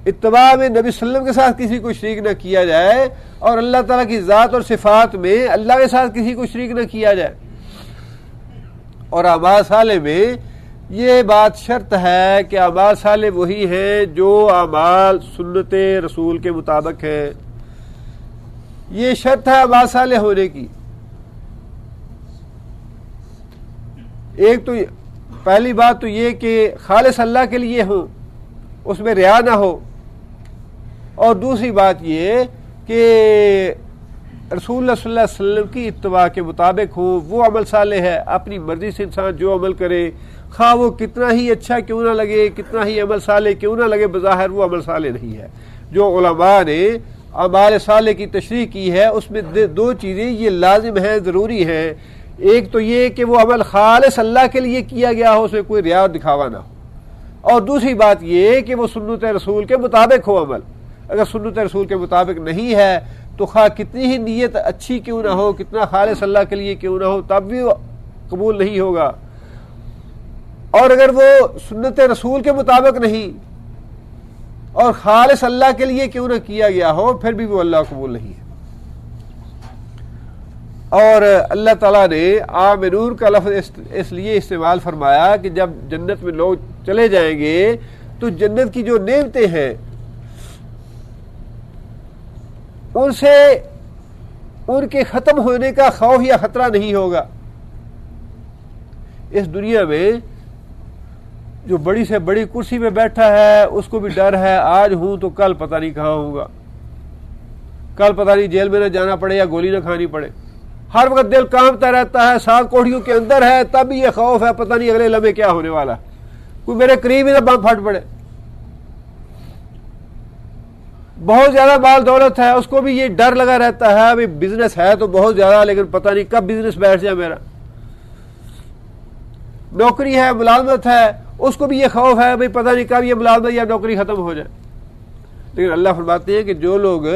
اتباع میں نبی صلی اللہ علیہ وسلم کے ساتھ کسی کو شریک نہ کیا جائے، اور اللہ تعالیٰ کی ذات اور صفات میں اللہ کے ساتھ کسی کو شریک نہ کیا جائے۔ اور اعمال صالح میں یہ بات شرط ہے کہ اعمال صالح وہی ہیں جو اعمال سنت رسول کے مطابق ہیں، یہ شرط ہے اعمال صالح ہونے کی۔ ایک تو پہلی بات تو یہ کہ خالص اللہ کے لیے ہوں، اس میں ریا نہ ہو، اور دوسری بات یہ کہ رسول اللہ صلی اللہ علیہ وسلم کی اتباع کے مطابق ہو، وہ عمل صالح ہے۔ اپنی مرضی سے انسان جو عمل کرے، خواہ وہ کتنا ہی اچھا کیوں نہ لگے، کتنا ہی عمل صالح کیوں نہ لگے، بظاہر وہ عمل صالح نہیں ہے۔ جو علماء نے اعمال صالح کی تشریح کی ہے اس میں دو چیزیں یہ لازم ہیں، ضروری ہیں۔ ایک تو یہ کہ وہ عمل خالص اللہ کے لیے کیا گیا ہو، اس میں کوئی ریا اور دکھاوا نہ ہو، اور دوسری بات یہ کہ وہ سنت رسول کے مطابق ہو عمل۔ اگر سنت رسول کے مطابق نہیں ہے تو خواہ کتنی ہی نیت اچھی کیوں نہ ہو، کتنا خالص اللہ کے لیے کیوں نہ ہو، تب بھی وہ قبول نہیں ہوگا۔ اور اگر وہ سنت رسول کے مطابق نہیں اور خالص اللہ کے لیے کیوں نہ کیا گیا ہو، پھر بھی وہ اللہ قبول نہیں ہے۔ اور اللہ تعالیٰ نے آمنون کا لفظ اس لیے استعمال فرمایا کہ جب جنت میں لوگ چلے جائیں گے تو جنت کی جو نعمتیں ہیں ان سے ان کے ختم ہونے کا خوف یا خطرہ نہیں ہوگا۔ اس دنیا میں جو بڑی سے بڑی کرسی پہ بیٹھا ہے اس کو بھی ڈر ہے آج ہوں تو کل پتہ نہیں کہاں ہوں گا، کل پتہ نہیں جیل میں نہ جانا پڑے یا گولی نہ کھانی پڑے. ہر وقت دل کانپتا رہتا ہے، 7 کوٹھیوں کے اندر ہے تب بھی یہ خوف ہے پتہ نہیں اگلے لمحے کیا ہونے والا، کوئی میرے قریب ہی نہ بم پھٹ پڑے. بہت زیادہ مال دولت ہے اس کو بھی یہ ڈر لگا رہتا ہے، ابھی بزنس ہے تو بہت زیادہ لیکن پتہ نہیں کب بزنس بیٹھ جائے میرا. نوکری ہے، ملازمت ہے، اس کو بھی یہ خوف ہے بھئی پتہ نہیں کب یہ ملازمت یا نوکری ختم ہو جائے. لیکن اللہ فرماتے ہیں کہ جو لوگ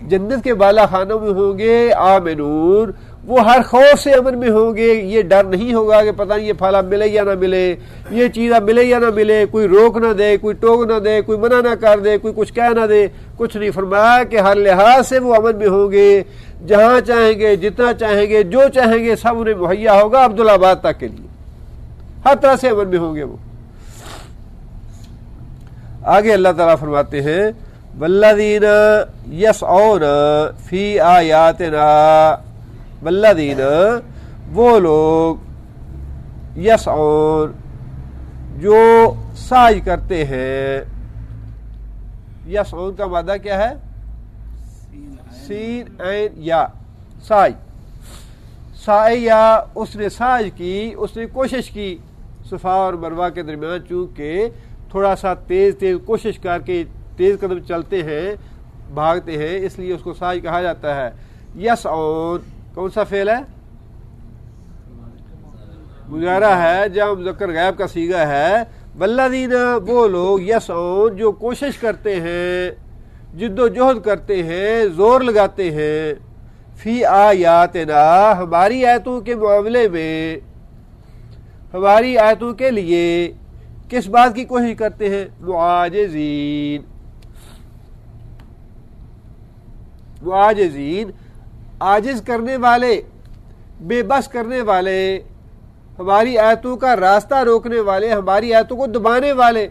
جنت کے بالا خانوں میں ہوں گے آمنون، وہ ہر خوف سے امن میں ہوں گے. یہ ڈر نہیں ہوگا کہ پتہ نہیں یہ پھالا ملے یا نہ ملے، یہ چیزیں ملے یا نہ ملے، کوئی روک نہ دے، کوئی ٹوک نہ دے، کوئی منع نہ کر دے، کوئی کچھ کہہ نہ دے. کچھ نہیں، فرمایا کہ ہر لحاظ سے وہ امن میں ہوں گے، جہاں چاہیں گے، جتنا چاہیں گے، جو چاہیں گے سب انہیں مہیا ہوگا عبدالآباد تک کے لیے. ہر طرح سے امن میں ہوں گے وہ. آگے اللہ تعالیٰ فرماتے ہیں والذین یسعون فی آیاتنا، والذین وہ لوگ یسعون جو سعی کرتے ہیں. یسعون کا مادہ کیا ہے؟ سین عین یا، سعی. سعی یا اس نے سعی کی، اس نے کوشش کی صفا اور مروہ کے درمیان، چونکہ تھوڑا سا تیز کوشش کر کے تیز قدم چلتے ہیں، بھاگتے ہیں، اس لیے اس کو سعی کہا جاتا ہے. یسعون کون سا فعل ہے؟ مضارع ہے، جہاں مذکر غائب کا صیغہ ہے. والذین وہ لوگ یسعون جو کوشش کرتے ہیں، جد و جہد کرتے ہیں، زور لگاتے ہیں، فی آیاتنا ہماری آیتوں کے معاملے میں، ہماری آیتوں کے لیے. کس بات کی کوشش کرتے ہیں؟ معاجزین. معاجزین عاجز کرنے والے، بے بس کرنے والے، ہماری آیتوں کا راستہ روکنے والے، ہماری آیتوں کو دبانے والے،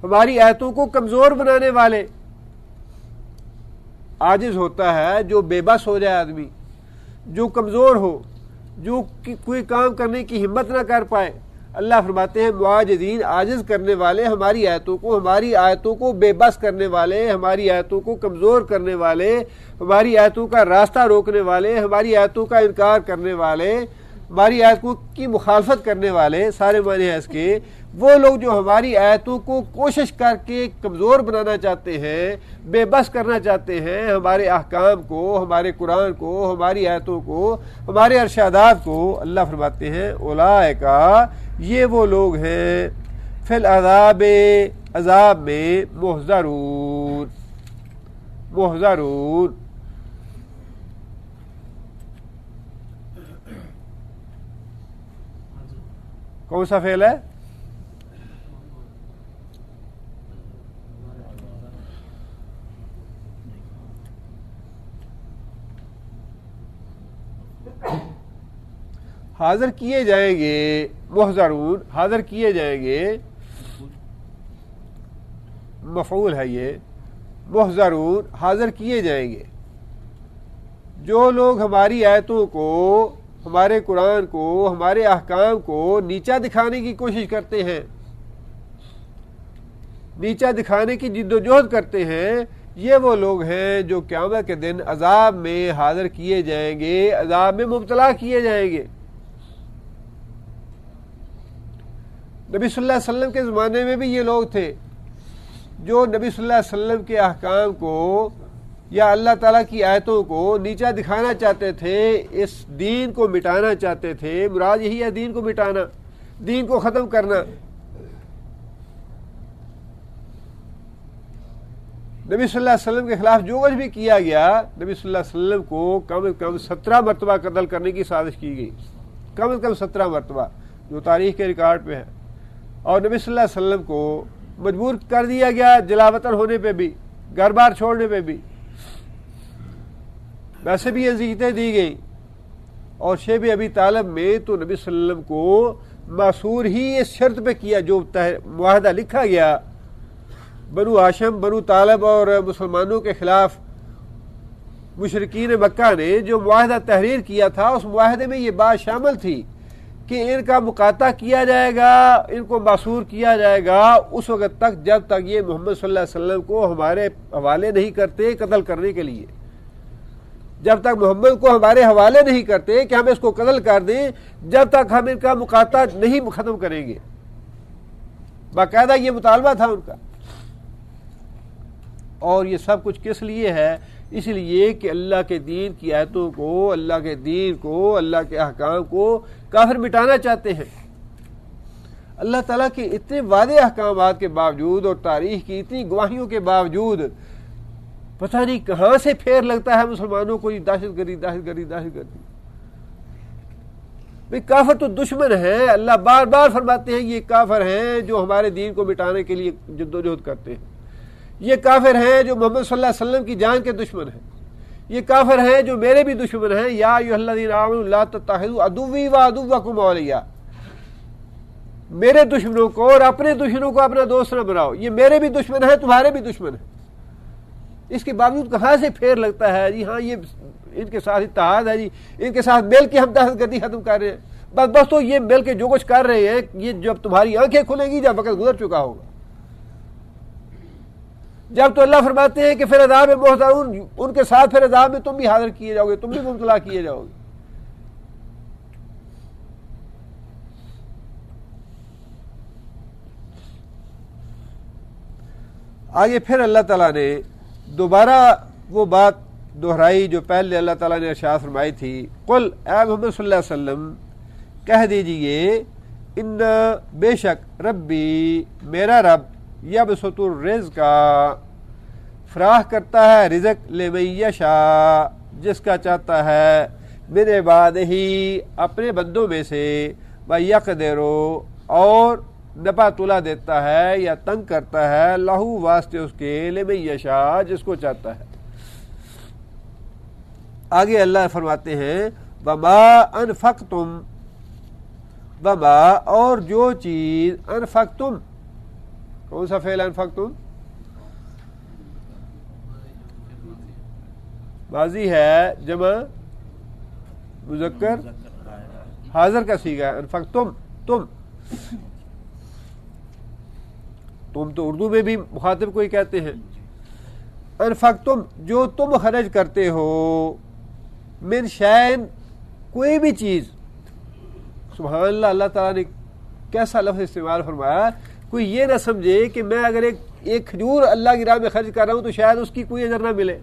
ہماری آیتوں کو کمزور بنانے والے. عاجز ہوتا ہے جو بے بس ہو جائے آدمی، جو کمزور ہو، جو کوئی کام کرنے کی ہمت نہ کر پائے. اللہ فرماتے ہیں معاجزین عاجز کرنے والے، ہماری آیتوں کو بے بس کرنے والے، ہماری آیتوں کو کمزور کرنے والے، ہماری آیتوں کا راستہ روکنے والے، ہماری آیتوں کا انکار کرنے والے، ہماری آیتوں کی مخالفت کرنے والے. سارے معنی ہیں اس کے. وہ لوگ جو ہماری آیتوں کو کوشش کر کے کمزور بنانا چاہتے ہیں، بے بس کرنا چاہتے ہیں، ہمارے احکام کو، ہمارے قرآن کو، ہماری آیتوں کو، ہمارے ارشادات کو. اللہ فرماتے ہیں اولئک یہ وہ لوگ ہیں فی العذاب عذاب میں محضرون. محضرون کون سا فعل ہے؟ حاضر کیے جائیں گے. محضرون حاضر کیے جائیں گے، مفعول ہے یہ. محضرون حاضر کیے جائیں گے جو لوگ ہماری آیتوں کو، ہمارے قرآن کو، ہمارے احکام کو نیچا دکھانے کی کوشش کرتے ہیں، نیچا دکھانے کی جد و جہد کرتے ہیں. یہ وہ لوگ ہیں جو قیامت کے دن عذاب میں حاضر کیے جائیں گے، عذاب میں مبتلا کیے جائیں گے. نبی صلی اللہ علیہ وسلم کے زمانے میں بھی یہ لوگ تھے جو نبی صلی اللہ علیہ وسلم کے احکام کو یا اللہ تعالیٰ کی آیتوں کو نیچا دکھانا چاہتے تھے، اس دین کو مٹانا چاہتے تھے. مراد یہی ہے دین کو مٹانا، دین کو ختم کرنا. نبی صلی اللہ علیہ وسلم کے خلاف جو کچھ بھی کیا گیا، نبی صلی اللہ علیہ وسلم کو کم از کم 17 مرتبہ قتل کرنے کی سازش کی گئی، کم از کم 17 مرتبہ، جو تاریخ کے ریکارڈ پہ ہے. اور نبی صلی اللہ علیہ وسلم کو مجبور کر دیا گیا جلا وطن ہونے پہ بھی، گھر بار چھوڑنے پہ بھی. ویسے بھی اذیتیں دی گئی. اور شیب ابی طالب میں تو نبی صلی اللہ علیہ وسلم کو معصور ہی اس شرط پہ کیا، جو معاہدہ لکھا گیا بنو ہاشم، بنو طالب اور مسلمانوں کے خلاف مشرکین مکہ نے جو معاہدہ تحریر کیا تھا، اس معاہدے میں یہ بات شامل تھی کہ ان کا مقاطع کیا جائے گا، ان کو معصور کیا جائے گا اس وقت تک جب تک یہ محمد صلی اللہ علیہ وسلم کو ہمارے حوالے نہیں کرتے قتل کرنے کے لیے، جب تک محمد کو ہمارے حوالے نہیں کرتے کہ ہم اس کو قتل کر دیں، جب تک ہم ان کا مقاطع نہیں ختم کریں گے۔ باقاعدہ یہ مطالبہ تھا ان کا۔ اور یہ سب کچھ کس لیے ہے؟ اس لیے کہ اللہ کے دین کی آیتوں کو، اللہ کے دین کو، اللہ کے احکام کو کافر مٹانا چاہتے ہیں۔ اللہ تعالیٰ کے اتنے واضح احکامات کے باوجود اور تاریخ کی اتنی گواہیوں کے باوجود پتہ نہیں کہاں سے پھیر لگتا ہے مسلمانوں کو یہ دہشت گردی دہشت گردی دہشت گردی۔ بھئی کافر تو دشمن ہیں، اللہ بار بار فرماتے ہیں یہ کافر ہیں جو ہمارے دین کو مٹانے کے لیے جدوجہد کرتے ہیں، یہ کافر ہیں جو محمد صلی اللہ علیہ وسلم کی جان کے دشمن ہیں، یہ کافر ہیں جو میرے بھی دشمن ہیں۔ یا ایھا الذین آمنوا لا تتخذوا عدوی وعدوکم اولیاء، میرے دشمنوں کو اور اپنے دشمنوں کو اپنا دوست نہ بناؤ، یہ میرے بھی دشمن ہیں تمہارے بھی دشمن ہیں۔ اس کے باوجود کہاں سے پھیر لگتا ہے جی ہاں یہ ان کے ساتھ اتحاد ہے، جی ان کے ساتھ مل کے ہم دہشت گردی ختم کر رہے ہیں۔ بس تو یہ مل کے جو کچھ کر رہے ہیں یہ جب تمہاری آنکھیں کھلیں گی جب وقت گزر چکا ہوگا۔ جب تو اللہ فرماتے ہیں کہ پھر عذاب محضرون، ان کے ساتھ پھر عذاب میں تم بھی حاضر کیے جاؤ گے، تم بھی مبتلا کیے جاؤ گے۔ آگے پھر اللہ تعالیٰ نے دوبارہ وہ بات دہرائی جو پہلے اللہ تعالیٰ نے ارشاد فرمائی تھی، قل اے محمد صلی اللہ علیہ وسلم کہہ دیجئے، ان بے شک ربی میرا رب یبسط الرزق فراخ کرتا ہے رزق لمن یشاء جس کا چاہتا ہے، من عبادہ اپنے بندوں میں سے، ویقدر اور نپا تلا دیتا ہے یا تنگ کرتا ہے، لہو واسطے اس کے، لمن یشاء جس کو چاہتا ہے۔ آگے اللہ فرماتے ہیں وما انفقتم، وما اور جو چیز، انفقتم کون سا فعل انفقتم؟ ماضی ہے، جمع مذکر حاضر کا صیغہ ہے، انفقتم تم تو اردو میں بھی مخاطب کو ہی کہتے ہیں۔ انفقتم جو تم خرچ کرتے ہو، من شیء کوئی بھی چیز، سبحان اللہ، اللہ تعالیٰ نے کیسا لفظ استعمال فرمایا، کوئی یہ نہ سمجھے کہ میں اگر ایک کھجور اللہ کی راہ میں خرچ کر رہا ہوں تو شاید اس کی کوئی اجر نہ ملے۔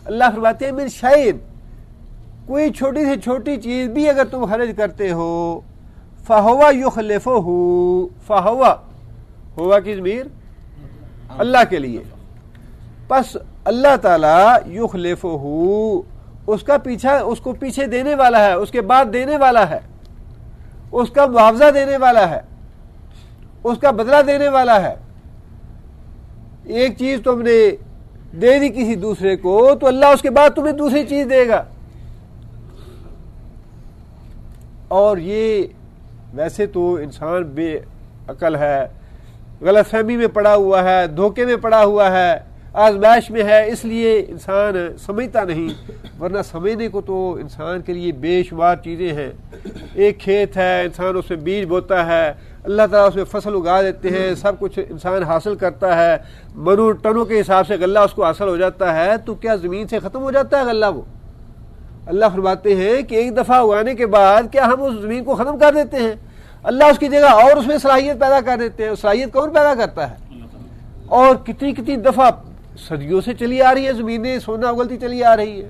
اللہ فرماتے ہیں من شیء کوئی چھوٹی سے چھوٹی چیز بھی اگر تم خرچ کرتے ہو، فہو یخلفہ، فہو ہوا کی ضمیر اللہ کے لیے، پس اللہ تعالیٰ یخلفہ اس کو پیچھے دینے والا ہے، اس کے بعد دینے والا ہے، اس کا معاوضہ دینے والا ہے، اس کا بدلہ دینے والا ہے۔ ایک چیز تم نے دے دی کسی دوسرے کو تو اللہ اس کے بعد تمہیں دوسری چیز دے گا۔ اور یہ ویسے تو انسان بے عقل ہے، غلط فہمی میں پڑا ہوا ہے، دھوکے میں پڑا ہوا ہے، آزمائش میں ہے، اس لیے انسان سمجھتا نہیں، ورنہ سمجھنے کو تو انسان کے لیے بے شمار چیزیں ہیں۔ ایک کھیت ہے، انسان اس میں بیج بوتا ہے، اللہ تعالیٰ اس میں فصل اگا دیتے ہیں، سب کچھ انسان حاصل کرتا ہے، منوں ٹنوں کے حساب سے غلہ اس کو حاصل ہو جاتا ہے، تو کیا زمین سے ختم ہو جاتا ہے غلہ؟ وہ اللہ فرماتے ہیں کہ ایک دفعہ اگانے کے بعد کیا ہم اس زمین کو ختم کر دیتے ہیں؟ اللہ اس کی جگہ اور اس میں صلاحیت پیدا کر دیتے ہیں۔ صلاحیت کون پیدا کرتا ہے؟ اور کتنی دفعہ صدیوں سے چلی آ رہی ہے، زمینیں سونا اگلتی چلی آ رہی ہے،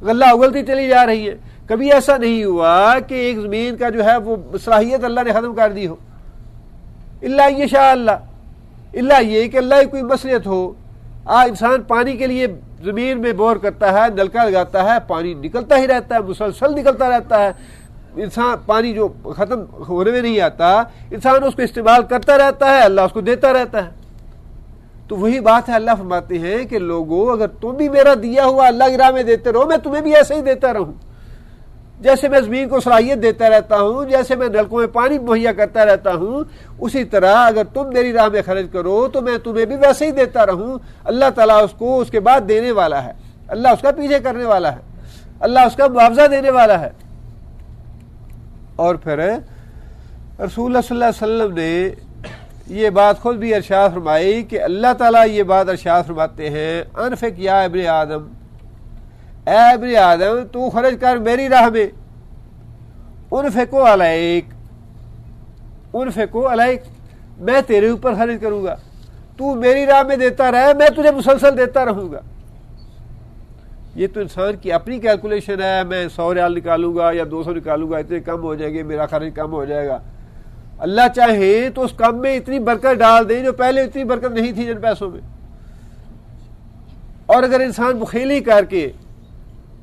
غلہ اگلتی چلی جا رہی ہے، کبھی ایسا نہیں ہوا کہ ایک زمین کا جو ہے وہ صلاحیت اللہ نے ختم کر دی ہو۔ الا یشاء اللہ، الا یہ کہ اللہ کی کوئی مصلحت ہو۔ انسان پانی کے لیے زمین میں بور کرتا ہے، نلکا لگاتا ہے، پانی نکلتا ہی رہتا ہے، مسلسل نکلتا رہتا ہے، انسان پانی جو ختم ہونے میں نہیں آتا، انسان اس کو استعمال کرتا رہتا ہے، اللہ اس کو دیتا رہتا ہے۔ تو وہی بات ہے، اللہ فرماتے ہیں کہ لوگوں اگر تم بھی میرا دیا ہوا اللہ کی راہ میں دیتے رہو، میں تمہیں بھی ایسے ہی دیتا رہوں۔ جیسے میں زمین کو صلاحیت دیتا رہتا ہوں، جیسے میں نلکوں میں پانی مہیا کرتا رہتا ہوں، اسی طرح اگر تم میری راہ میں خرچ کرو تو میں تمہیں بھی ویسے ہی دیتا رہوں۔ اللہ تعالیٰ اس کو اس کے بعد دینے والا ہے، اللہ اس کا پیچھے کرنے والا ہے، اللہ اس کا معاوضہ دینے والا ہے۔ اور پھر رسول اللہ صلی اللہ علیہ وسلم نے یہ بات خود بھی ارشاد فرمائی کہ اللہ تعالیٰ یہ بات ارشاد فرماتے ہیں انفق یا ابن آدم، اے ابن آدم تو خرچ کر میری راہ میں، انفقو علیک، انفقو علیک، میں تیرے اوپر خرچ کروں گا، تو میری راہ میں دیتا رہے، میں تجھے مسلسل دیتا رہوں گا۔ یہ تو انسان کی اپنی کیلکولیشن ہے، میں 100 ریال نکالوں گا یا 200 نکالوں گا، اتنے کم ہو جائے گے، میرا خرچ کم ہو جائے گا۔ اللہ چاہے تو اس کام میں اتنی برکت ڈال دیں جو پہلے اتنی برکت نہیں تھی جن پیسوں میں۔ اور اگر انسان بخیلی کر کے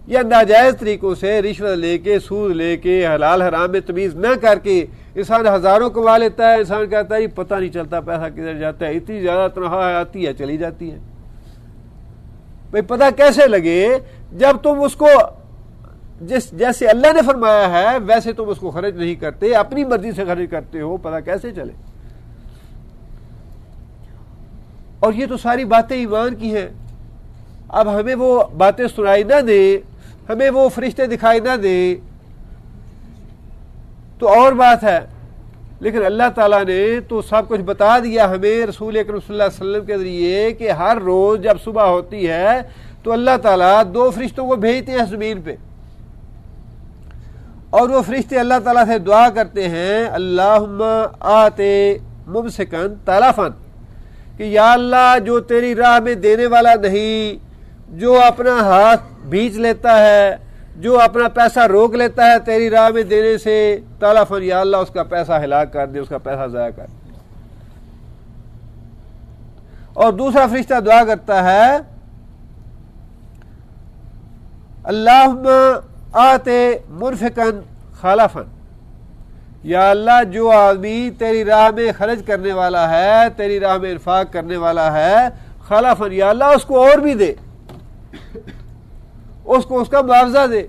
یا ناجائز طریقوں سے رشوت لے کے، سود لے کے، حلال حرام میں تمیز نہ کر کے انسان ہزاروں کما لیتا ہے، انسان کہتا ہے یہ پتہ نہیں چلتا پیسہ کدھر جاتا ہے، اتنی زیادہ تنخواہ آتی ہے چلی جاتی ہے۔ بھئی پتہ کیسے لگے؟ جب تم اس کو جیسے اللہ نے فرمایا ہے ویسے تم اس کو خرچ نہیں کرتے، اپنی مرضی سے خرچ کرتے ہو، پتہ کیسے چلے؟ اور یہ تو ساری باتیں ایمان کی ہیں۔ اب ہمیں وہ باتیں سنائی نہ دے، ہمیں وہ فرشتے دکھائی نہ دے تو اور بات ہے، لیکن اللہ تعالیٰ نے تو سب کچھ بتا دیا ہمیں رسول اکرم صلی اللہ علیہ وسلم کے ذریعے کہ ہر روز جب صبح ہوتی ہے تو اللہ تعالیٰ 2 فرشتوں کو بھیجتے ہیں زمین پہ، اور وہ فرشتے اللہ تعالیٰ سے دعا کرتے ہیں اللہم آتے ممسکن تلفن، کہ یا اللہ جو تیری راہ میں دینے والا نہیں، جو اپنا ہاتھ بھینچ لیتا ہے، جو اپنا پیسہ روک لیتا ہے تیری راہ میں دینے سے، تلفن یا اللہ اس کا پیسہ ہلاک کر دے، اس کا پیسہ ضائع کر دے۔ اور دوسرا فرشتہ دعا کرتا ہے اللہم آتے منفقن خلفن، یا اللہ جو آدمی تیری راہ میں خرچ کرنے والا ہے، تیری راہ میں انفاق کرنے والا ہے، خلفن یا اللہ اس کو اور بھی دے، اس کو اس کا معاوضہ دے۔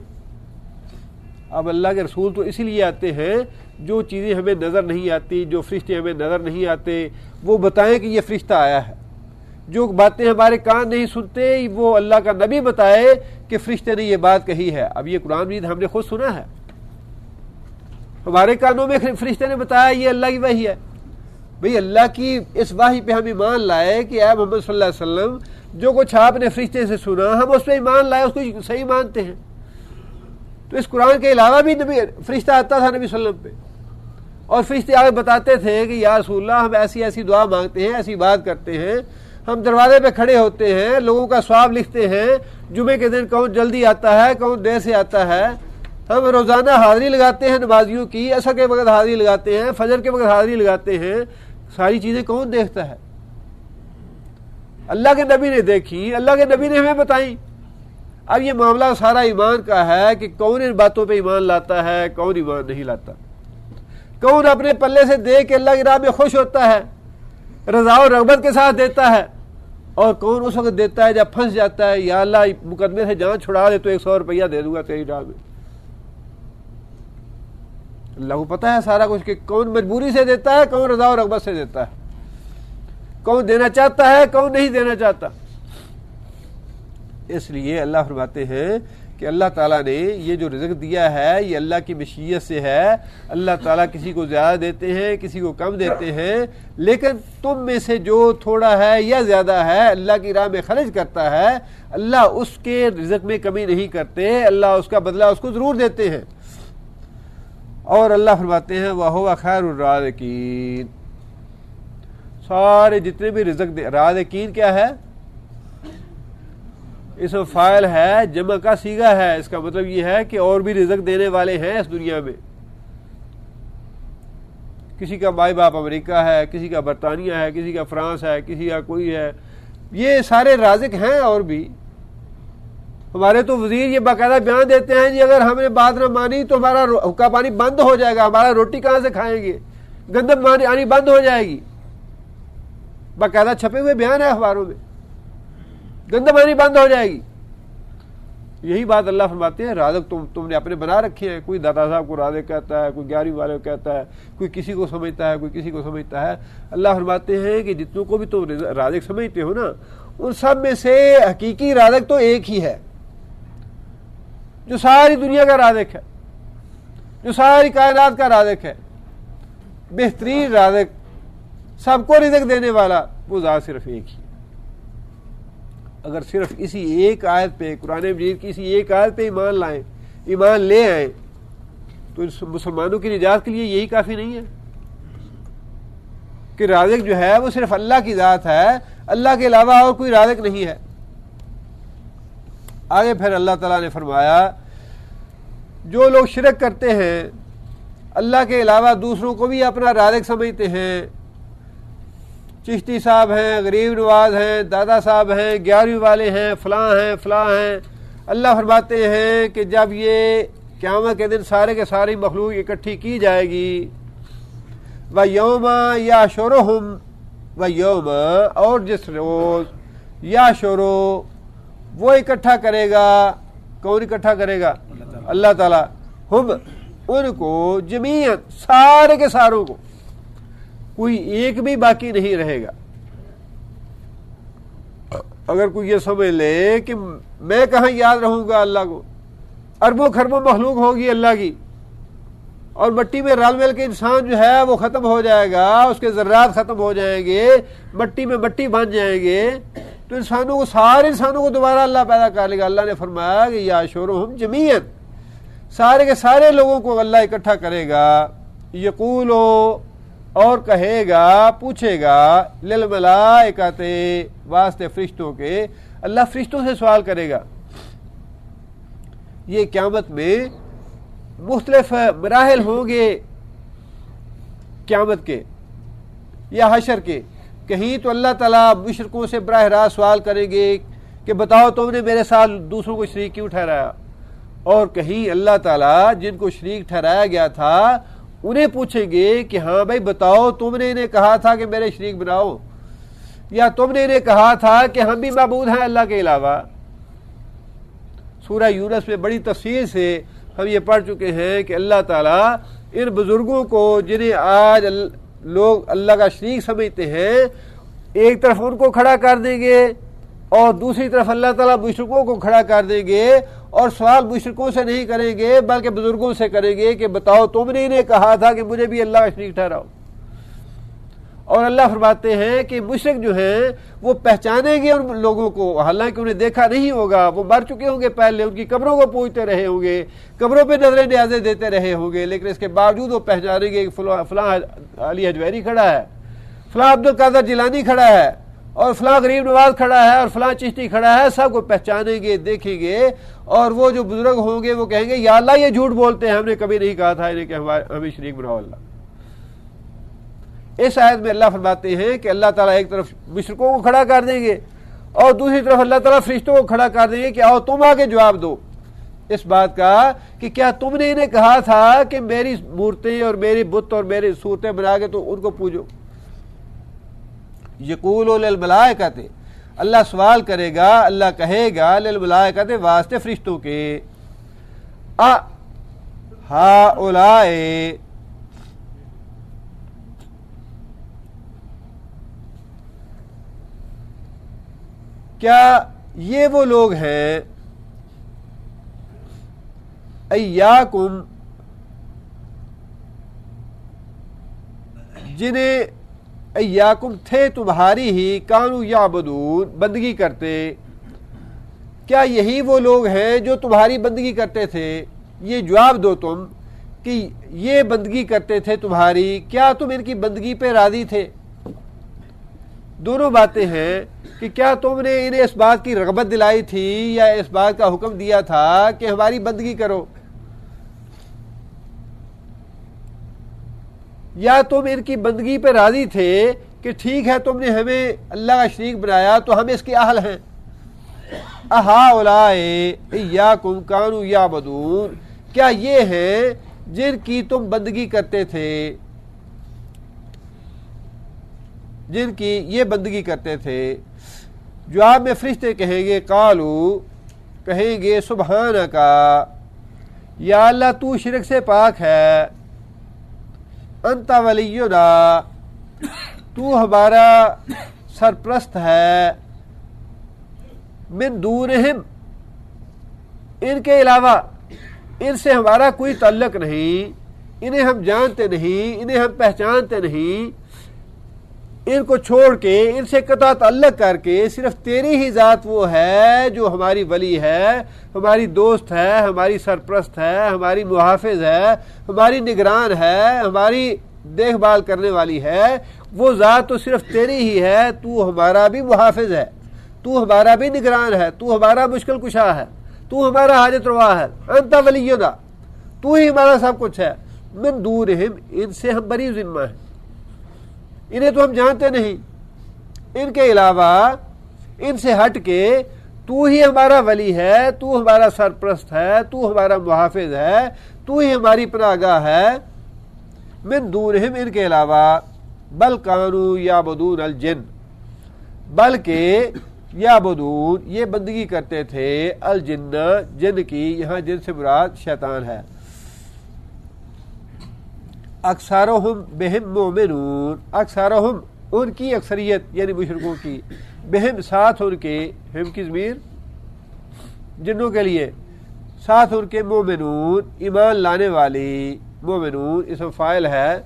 اب اللہ کے رسول تو اسی لیے آتے ہیں جو چیزیں ہمیں نظر نہیں آتی، جو فرشتے ہمیں نظر نہیں آتے وہ بتائیں کہ یہ فرشتہ آیا ہے، جو باتیں ہمارے کان نہیں سنتے وہ اللہ کا نبی بتائے کہ فرشتے نے یہ بات کہی ہے۔ اب یہ قرآن مجید ہم نے خود سنا ہے، ہمارے کانوں میں فرشتے نے بتایا یہ اللہ کی وحی ہے۔ بھئی اللہ کی اس وحی پہ ہم ایمان لائے کہ اے محمد صلی اللہ علیہ وسلم جو کچھ آپ نے فرشتے سے سنا ہم اس پہ ایمان لائے، اس کو صحیح مانتے ہیں۔ تو اس قرآن کے علاوہ بھی نبی فرشتہ آتا تھا نبی صلی اللہ علیہ وسلم پہ، اور فرشتے آگے بتاتے تھے کہ یا رسول اللہ ہم ایسی ایسی دعا مانگتے ہیں، ایسی بات کرتے ہیں، ہم دروازے پہ کھڑے ہوتے ہیں، لوگوں کا ثواب لکھتے ہیں، جمعے کے دن کون جلدی آتا ہے کون دیر سے آتا ہے، ہم روزانہ حاضری لگاتے ہیں نمازیوں کی، عصر کے وقت حاضری لگاتے ہیں، فجر کے وقت حاضری لگاتے ہیں، ساری چیزیں کون دیکھتا ہے؟ اللہ کے نبی نے دیکھی، اللہ کے نبی نے ہمیں بتائیں۔ اب یہ معاملہ سارا ایمان کا ہے کہ کون ان باتوں پہ ایمان لاتا ہے، کون ایمان نہیں لاتا، کون اپنے پلے سے دے کے اللہ کی راہ میں خوش ہوتا ہے، رضا و رغبت کے ساتھ دیتا ہے، اور کون اس وقت دیتا ہے جب پھنس جاتا ہے، یا اللہ مقدمے سے جان چھڑا دے تو 100 روپیہ دے دوں گا تیری راہ میں۔ اللہ کو پتہ ہے سارا کچھ کہ کون مجبوری سے دیتا ہے، کون رضا و رغبت سے دیتا ہے، کون دینا چاہتا ہے کون نہیں دینا چاہتا۔ اس لیے اللہ فرماتے ہیں کہ اللہ تعالیٰ نے یہ جو رزق دیا ہے یہ اللہ کی مشیت سے ہے، اللہ تعالیٰ کسی کو زیادہ دیتے ہیں کسی کو کم دیتے ہیں، لیکن تم میں سے جو تھوڑا ہے یا زیادہ ہے اللہ کی راہ میں خرچ کرتا ہے اللہ اس کے رزق میں کمی نہیں کرتے، اللہ اس کا بدلہ اس کو ضرور دیتے ہیں۔ اور اللہ فرماتے ہیں وَهُوَ خَيْرُ الرَّازِقِينَ، سارے جتنے بھی رزق رازقین کیا ہے؟ اس میں فاعل ہے، جمع کا صیغہ ہے، اس کا مطلب یہ ہے کہ اور بھی رزق دینے والے ہیں اس دنیا میں۔ کسی کا مائی باپ امریکہ ہے، کسی کا برطانیہ ہے، کسی کا فرانس ہے، کسی کا کوئی ہے، یہ سارے رازق ہیں۔ اور بھی ہمارے تو وزیر یہ باقاعدہ بیان دیتے ہیں جی اگر ہم نے بات نہ مانی تو ہمارا حقہ پانی بند ہو جائے گا، ہمارا روٹی کہاں سے کھائیں گے، گندم آنی بند ہو جائے گی، باقاعدہ چھپے ہوئے بیان ہے اخباروں میں، گندم آنی بند ہو جائے گی۔ یہی بات اللہ فرماتے ہیں رازق تم نے اپنے بنا رکھے ہیں، کوئی دادا صاحب کو رازق کہتا ہے، کوئی 11ویں والے کو کہتا ہے، کوئی کسی کو سمجھتا ہے، کوئی کسی کو سمجھتا ہے۔ اللہ فرماتے ہیں کہ جتنوں کو بھی تم رازق سمجھتے ہو نا ان سب میں سے حقیقی رازق تو ایک ہی ہے جو ساری دنیا کا رازق ہے، جو ساری کائنات کا رازق ہے، بہترین رازق، سب کو رزق دینے والا وہ ذات صرف ایک ہی۔ اگر صرف اسی ایک آیت پہ، قرآن مجید کی اسی ایک آیت پہ ایمان لے آئیں تو مسلمانوں کی نجات کے لیے یہی کافی نہیں ہے کہ رازق جو ہے وہ صرف اللہ کی ذات ہے، اللہ کے علاوہ اور کوئی رازق نہیں ہے۔ آگے پھر اللہ تعالیٰ نے فرمایا جو لوگ شرک کرتے ہیں، اللہ کے علاوہ دوسروں کو بھی اپنا رازق سمجھتے ہیں، چشتی صاحب ہیں، غریب نواز ہیں، دادا صاحب ہیں، 11ویں والے ہیں، فلاں ہیں، اللہ فرماتے ہیں کہ جب یہ قیامت کے دن سارے کے ساری مخلوق اکٹھی کی جائے گی، وَيَوْمَ يَحْشُرُهُمْ وَيَوْمَ، اور جس روز یحشرو وہ اکٹھا کرے گا، کون اکٹھا کرے گا؟ اللہ تعالیٰ، ہم ان کو جمیعاً، سارے کے ساروں کو، کوئی ایک بھی باقی نہیں رہے گا۔ اگر کوئی یہ سمجھ لے کہ میں کہاں یاد رہوں گا اللہ کو، اربوں خربوں مخلوق ہوگی اللہ کی، اور مٹی میں رل مل کے انسان جو ہے وہ ختم ہو جائے گا، اس کے ذرات ختم ہو جائیں گے، مٹی میں مٹی بن جائیں گے، تو سارے انسانوں کو دوبارہ اللہ پیدا کر لے گا۔ اللہ نے فرمایا کہ یحشرہم جمیعاً، سارے کے سارے لوگوں کو اللہ اکٹھا کرے گا، یقولو، اور کہے گا، پوچھے گا، للملائکۃ، واسطے فرشتوں کے، اللہ فرشتوں سے سوال کرے گا۔ یہ قیامت میں مختلف مراحل ہوں گے قیامت کے یا حشر کے۔ کہیں تو اللہ تعالیٰ مشرکوں سے براہ راست سوال کریں گے کہ بتاؤ تم نے میرے ساتھ دوسروں کو شریک کیوں ٹھہرایا، اور کہیں اللہ تعالیٰ جن کو شریک ٹھہرایا گیا تھا انہیں پوچھیں گے کہ ہاں بھائی بتاؤ تم نے انہیں کہا تھا کہ میرے شریک بناؤ، یا تم نے انہیں کہا تھا کہ ہم بھی معبود ہیں اللہ کے علاوہ۔ سورہ یونس میں بڑی تفصیل سے ہم یہ پڑھ چکے ہیں کہ اللہ تعالیٰ ان بزرگوں کو جنہیں آج لوگ اللہ کا شریک سمجھتے ہیں، ایک طرف ان کو کھڑا کر دیں گے اور دوسری طرف اللہ تعالیٰ مشرکوں کو کھڑا کر دیں گے، اور سوال مشرکوں سے نہیں کریں گے بلکہ بزرگوں سے کریں گے کہ بتاؤ تم نے انہیں کہا تھا کہ مجھے بھی اللہ کا شریک ٹھہراؤ۔ اور اللہ فرماتے ہیں کہ مشرک جو ہیں وہ پہچانیں گے ان لوگوں کو، حالانکہ انہیں دیکھا نہیں ہوگا، وہ مر چکے ہوں گے پہلے، ان کی قبروں کو پوجتے رہے ہوں گے، قبروں پہ نظریں نیازیں دیتے رہے ہوں گے، لیکن اس کے باوجود وہ پہچانیں گے کہ فلاں علی حجویری کھڑا ہے، فلاں عبد القادر جیلانی کھڑا ہے، اور فلاں غریب نواز کھڑا ہے، اور فلاں چشتی کھڑا ہے، سب کو پہچانیں گے، دیکھیں گے، اور وہ جو بزرگ ہوں گے وہ کہیں گے یا اللہ یہ جھوٹ بولتے ہیں، ہم نے کبھی نہیں کہا تھا انہیں کہ ہمیں شریک بناؤ اللہ۔ اس آیت میں اللہ فرماتے ہیں کہ اللہ تعالیٰ ایک طرف مشرکوں کو کھڑا کر دیں گے اور دوسری طرف اللہ تعالیٰ فرشتوں کو کھڑا کر دیں گے کہ آؤ تم آگے جواب دو اس بات کا کہ کیا تم نے انہیں کہا تھا کہ میری مورتیں اور میری بت اور میری صورتیں بنا کے تو ان کو پوجو۔ یقول للملائکۃ، اللہ سوال کرے گا، اللہ کہے گا للملائکۃ، واسطے فرشتوں کے، ہؤلاء، کیا یہ وہ لوگ ہیں، ایاکم، جنہیں ایاکم تھے تمہاری ہی، کانوا یعبدون، بندگی کرتے، کیا یہی وہ لوگ ہیں جو تمہاری بندگی کرتے تھے؟ یہ جواب دو تم کہ یہ بندگی کرتے تھے تمہاری، کیا تم ان کی بندگی پہ راضی تھے؟ دونوں باتیں ہیں کہ کیا تم نے انہیں اس بات کی رغبت دلائی تھی یا اس بات کا حکم دیا تھا کہ ہماری بندگی کرو، یا تم ان کی بندگی پہ راضی تھے کہ ٹھیک ہے تم نے ہمیں اللہ کا شریک بنایا تو ہم اس کے اہل ہیں۔ اہؤلاء ایاکم کانوا یعبدون، کیا یہ ہیں جن کی تم بندگی کرتے تھے، جن کی یہ بندگی کرتے تھے؟ جواب میں فرشتے کہیں گے، قالو، کہیں گے، سبحانک، یا اللہ تو شرک سے پاک ہے، انت ولینا، تو ہمارا سرپرست ہے، من دونہم، ان کے علاوہ، ان سے ہمارا کوئی تعلق نہیں، انہیں ہم جانتے نہیں، انہیں ہم پہچانتے نہیں، ان کو چھوڑ کے، ان سے قطع تعلق کر کے صرف تیری ہی ذات وہ ہے جو ہماری ولی ہے، ہماری دوست ہے، ہماری سرپرست ہے، ہماری محافظ ہے، ہماری نگران ہے، ہماری دیکھ بھال کرنے والی ہے۔ وہ ذات تو صرف تیری ہی ہے، تو ہمارا بھی محافظ ہے، تو ہمارا بھی نگران ہے، تو ہمارا مشکل کشا ہے، تو ہمارا حاجت روا ہے، انت ولینا، تو ہی ہمارا سب کچھ ہے۔ من دورہم، ان سے ہم بری ذمہ ہیں، انہیں تو ہم جانتے نہیں، ان کے علاوہ، ان سے ہٹ کے تو ہی ہمارا ولی ہے، تو ہمارا سرپرست ہے، تو ہمارا محافظ ہے، تو ہی ہماری پناہ گاہ ہے۔ من دورہم، ان کے علاوہ، بل کانوا یعبدون الجن، بلکہ یعبدون، یہ بندگی کرتے تھے، الجن، جن کی، یہاں جن سے مراد شیطان ہے۔ اکثرہم بہم مومنون، اکثرہم، ان کی اکثریت یعنی مشرکوں کی، بہم، ساتھ ان کے، ہم کی ضمیر جنوں کے لیے، ساتھ ان کے، مومنون، ایمان لانے والی، مومنون اسم فاعل ہے،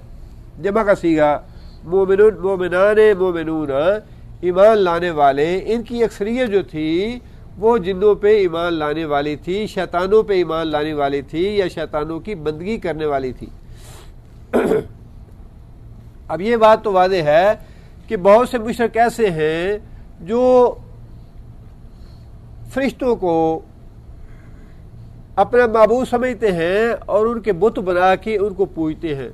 جمع کا صیغہ، مومنون، مومنان، مومنون، ایمان لانے والے، ان کی اکثریت جو تھی وہ جنوں پہ ایمان لانے والی تھی، شیطانوں پہ ایمان لانے والی تھی، یا شیطانوں کی بندگی کرنے والی تھی۔ اب یہ بات تو واضح ہے کہ بہت سے مشرک ایسے ہیں جو فرشتوں کو اپنا معبود سمجھتے ہیں اور ان کے بت بنا کے ان کو پوجتے ہیں،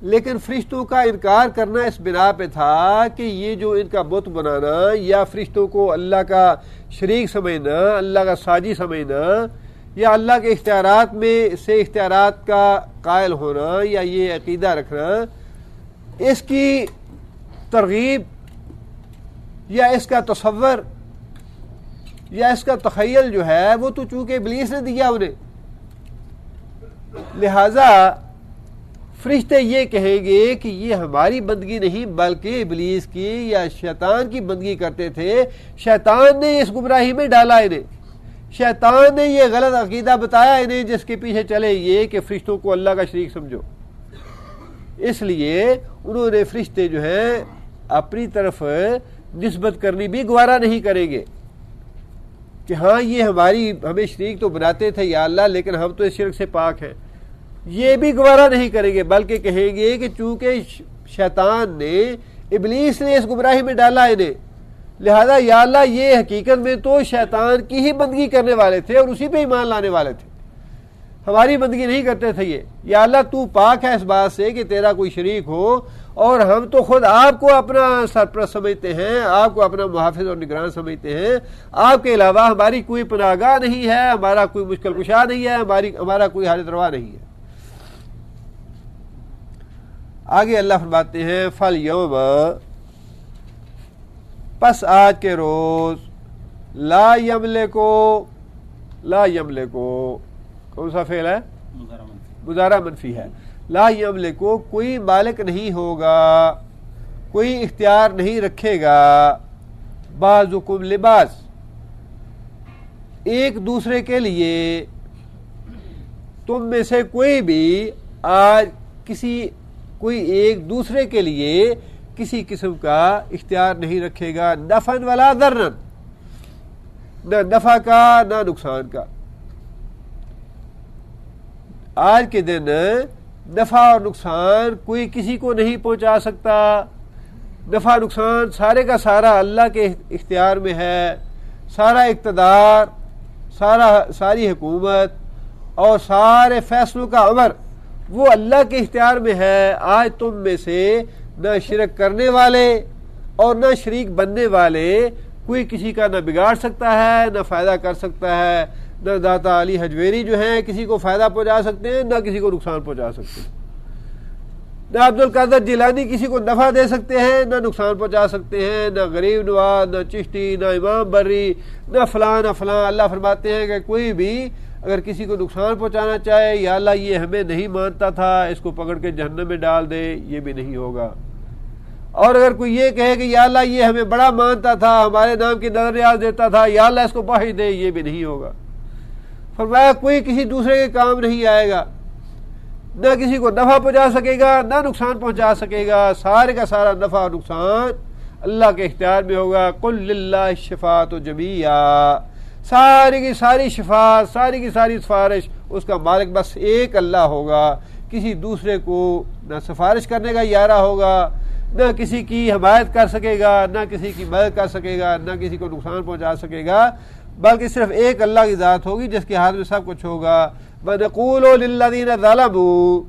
لیکن فرشتوں کا انکار کرنا اس بنا پہ تھا کہ یہ جو ان کا بت بنانا یا فرشتوں کو اللہ کا شریک سمجھنا، اللہ کا ساجی سمجھنا، یا اللہ کے اختیارات میں سے اختیارات کا قائل ہونا، یا یہ عقیدہ رکھنا، اس کی ترغیب یا اس کا تصور یا اس کا تخیل جو ہے وہ تو چونکہ ابلیس نے دیا انہیں، لہذا فرشتے یہ کہیں گے کہ یہ ہماری بندگی نہیں بلکہ ابلیس کی یا شیطان کی بندگی کرتے تھے، شیطان نے اس گمراہی میں ڈالا انہیں، شیطان نے یہ غلط عقیدہ بتایا انہیں جس کے پیچھے چلے یہ کہ فرشتوں کو اللہ کا شریک سمجھو۔ اس لیے انہوں نے فرشتے جو ہیں اپنی طرف نسبت کرنی بھی گوارا نہیں کریں گے کہ ہاں یہ ہمیں شریک تو بناتے تھے یا اللہ، لیکن ہم تو اس شرک سے پاک ہیں، یہ بھی گوارا نہیں کریں گے، بلکہ کہیں گے کہ چونکہ شیطان نے، ابلیس نے اس گمراہی میں ڈالا انہیں، لہذا یا اللہ یہ حقیقت میں تو شیطان کی ہی بندگی کرنے والے تھے اور اسی پہ ایمان لانے والے تھے، ہماری بندگی نہیں کرتے تھے یہ، یا اللہ تو پاک ہے اس بات سے کہ تیرا کوئی شریک ہو، اور ہم تو خود آپ کو اپنا سرپرست سمجھتے ہیں، آپ کو اپنا محافظ اور نگران سمجھتے ہیں، آپ کے علاوہ ہماری کوئی پناہ گاہ نہیں ہے، ہمارا کوئی مشکل کشا نہیں ہے، ہمارا کوئی حاجت روا نہیں ہے۔ آگے اللہ فرماتے ہیں فَالْيَوْمَ، پس آج کے روز، لا یملکو کون سا فعل ہے؟ مضارع منفی ہے، لا یملکو کوئی مالک نہیں ہوگا، کوئی اختیار نہیں رکھے گا، بعضکم لبعض، ایک دوسرے کے لیے، تم میں سے کوئی بھی آج کوئی ایک دوسرے کے لیے کسی قسم کا اختیار نہیں رکھے گا، نفعا ولا ضررا، نہ نفع کا نہ نقصان کا۔ آج کے دن نفع اور نقصان کوئی کسی کو نہیں پہنچا سکتا، نفع نقصان سارے کا سارا اللہ کے اختیار میں ہے، سارا اقتدار، ساری حکومت اور سارے فیصلوں کا امر وہ اللہ کے اختیار میں ہے۔ آج تم میں سے نہ شرک کرنے والے اور نہ شریک بننے والے کوئی کسی کا نہ بگاڑ سکتا ہے نہ فائدہ کر سکتا ہے، نہ داتا علی حجویری جو ہیں کسی کو فائدہ پہنچا سکتے ہیں نہ کسی کو نقصان پہنچا سکتے ہیں، نہ عبد القادر جیلانی کسی کو نفع دے سکتے ہیں نہ نقصان پہنچا سکتے ہیں، نہ غریب نواز، نہ چشتی، نہ امام بری، نہ فلاں نہ فلاں۔ اللہ فرماتے ہیں کہ کوئی بھی اگر کسی کو نقصان پہنچانا چاہے، یا اللہ یہ ہمیں نہیں مانتا تھا اس کو پکڑ کے جہنم میں ڈال دے، یہ بھی نہیں ہوگا۔ اور اگر کوئی یہ کہے کہ یا اللہ یہ ہمیں بڑا مانتا تھا، ہمارے نام کی نظر ریاض دیتا تھا، یا اللہ اس کو بخش دے، یہ بھی نہیں ہوگا۔ فرمایا کوئی کسی دوسرے کے کام نہیں آئے گا، نہ کسی کو نفع پہنچا سکے گا نہ نقصان پہنچا سکے گا، سارے کا سارا نفع اور نقصان اللہ کے اختیار میں ہوگا۔ قل للہ الشفاعۃ جمیعا، ساری کی ساری شفاعت، ساری کی ساری سفارش اس کا مالک بس ایک اللہ ہوگا، کسی دوسرے کو نہ سفارش کرنے کا یارہ ہوگا، نہ کسی کی حمایت کر سکے گا، نہ کسی کی مدد کر سکے گا، نہ کسی کو نقصان پہنچا سکے گا، بلکہ صرف ایک اللہ کی ذات ہوگی جس کے ہاتھ میں سب کچھ ہوگا۔ وَنَقُولُ لِلَّذِينَ ظَلَمُوا،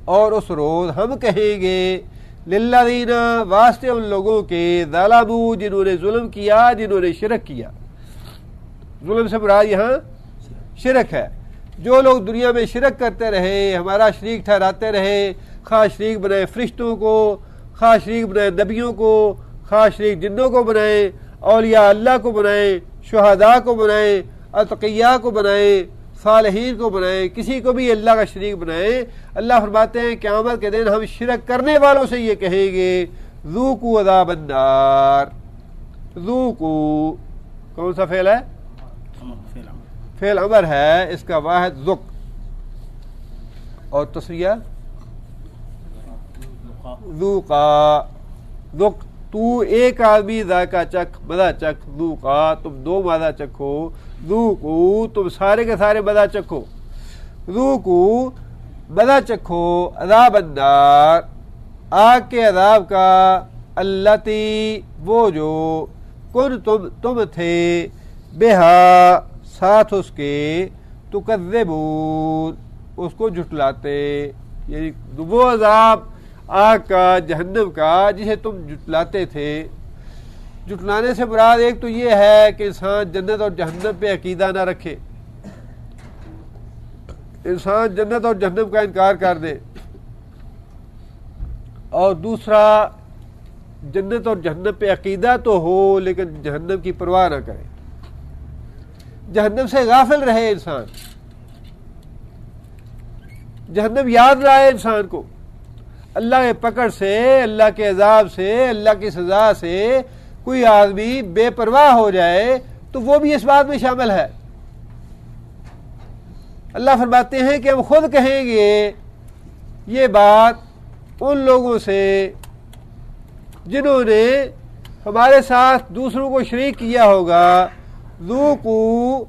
اور اس روز ہم کہیں گے للذین، واسطے ان لوگوں کے، ظلموا جنہوں نے ظلم کیا، جنہوں نے شرک کیا۔ ظلم سے مراد یہاں شرک ہے۔ جو لوگ دنیا میں شرک کرتے رہے، ہمارا شریک ٹھہراتے رہے، خواہ شریک بنائے فرشتوں کو، خواہ شریک بنائے نبیوں کو، خواہ شریک جنوں کو بنائے، اولیاء اللہ کو بنائے، شہداء کو بنائے، اتقیاء کو بنائے، صالحین کو بنائے، کسی کو بھی اللہ کا شریک بنائے، اللہ فرماتے ہیں قیامت کے دن ہم شرک کرنے والوں سے یہ کہیں گے ذوقوا عذاب النار۔ ذوقوا کون سا فعل ہے؟ فعل امر ہے، اس کا واحد ذق، اور تصریہ ذوقا۔ ذق، تو ایک آدمی ذائقہ چکھ، مزہ چکھ، ذوقا تم دو مزہ چکھو، ذوقوا تم سارے کے سارے مزہ چکھو، ذوقوا مزہ چکھو عذاب النار، آگ کے عذاب کا، التی وہ جو، کن تم تھے، بہا ساتھ اس کے، تکذبون اس کو جھٹلاتے، یعنی وہ عذاب آگ کا، جہنم کا جسے تم جھٹلاتے تھے۔ جھٹلانے سے مراد ایک تو یہ ہے کہ انسان جنت اور جہنم پہ عقیدہ نہ رکھے، انسان جنت اور جہنم کا انکار کر دے، اور دوسرا جنت اور جہنم پہ عقیدہ تو ہو لیکن جہنم کی پرواہ نہ کرے، جہنم سے غافل رہے انسان، جہنم یاد نہ آئے انسان کو، اللہ کے پکڑ سے، اللہ کے عذاب سے، اللہ کی سزا سے کوئی آدمی بے پرواہ ہو جائے تو وہ بھی اس بات میں شامل ہے۔ اللہ فرماتے ہیں کہ ہم خود کہیں گے یہ بات ان لوگوں سے جنہوں نے ہمارے ساتھ دوسروں کو شریک کیا ہوگا، ذوقوا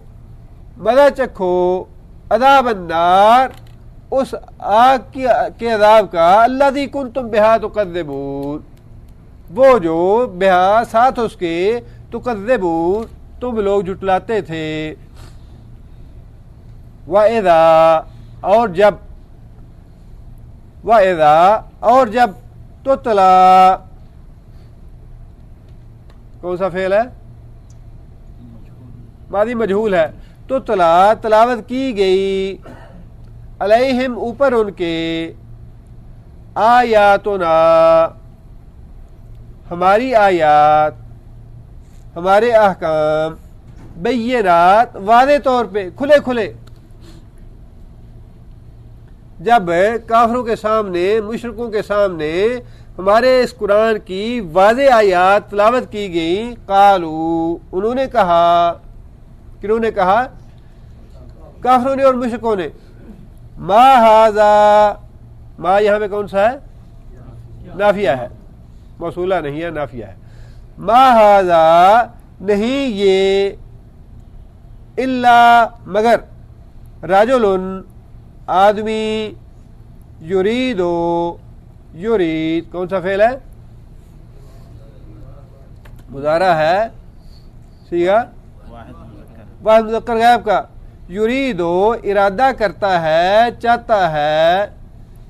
مزہ چکھو عذاب النار اس آگ کے عذاب کا، الذی کنتم بہا تکذبون وہ جو بہا ساتھ اس کے، تکذبون تم لوگ جھٹلاتے تھے، وَإِذَا اور جب تتلا، کون سا فعل ہے؟ ماضی مجہول ہے، تتلا تلاوت کی گئی، علیہم اوپر ان کے، آیاتنا ہماری آیات، ہمارے احکام، بینات واضح طور پہ کھلے کھلے۔ جب کافروں کے سامنے، مشرکوں کے سامنے ہمارے اس قرآن کی واضح آیات تلاوت کی گئی، قالو انہوں نے کہا، کنہوں نے کہا؟ کافروں نے اور مشرکوں نے، ما ھذا، ما یہاں پہ کون سا ہے؟ نافیہ ہے، موصولہ نہیں ہے، نافیہ ہے۔ ما ھذا نہیں یہ، الا مگر، رجل آدمی، یرید کون سا فعل ہے؟ مضارع ہے، سیغہ واحد مذکر غائب کا، یرید ارادہ کرتا ہے، چاہتا ہے،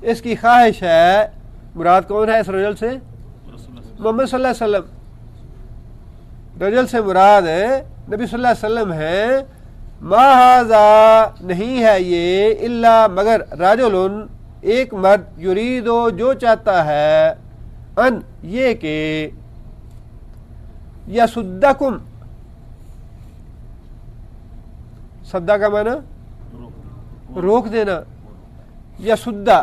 اس کی خواہش ہے، مراد کون ہے اس رجل سے؟ محمد صلی اللہ علیہ وسلم، رجل سے مراد نبی صلی اللہ علیہ وسلم ہے۔ ما ھذا نہیں ہے یہ، الا مگر، رجل ایک مرد، یرید جو چاہتا ہے، ان یہ کہ، یصدکم، صدہ کا معنی روک دینا، یصدہ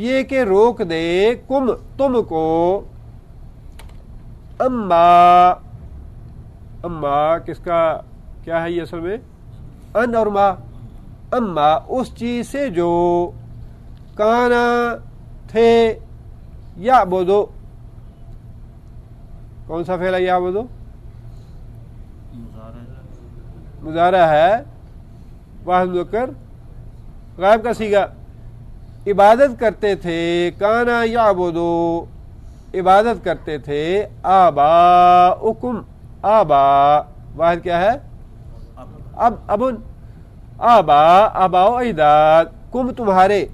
یہ کہ روک دے، کم تم کو، اما کس کا کیا ہے یہ اصل میں؟ ان اور ما. اما اس چیز سے جو کانا تھے یعبدو. کون سا فعل ہے یعبدو؟ مضارع ہے واحد مذکر غائب کا صیغہ. عبادت کرتے تھے کانا یعبدو عبادت کرتے تھے آباؤکم. آبا واحد کیا ہے؟ ابن. آبا و اجداد کم تمہارے.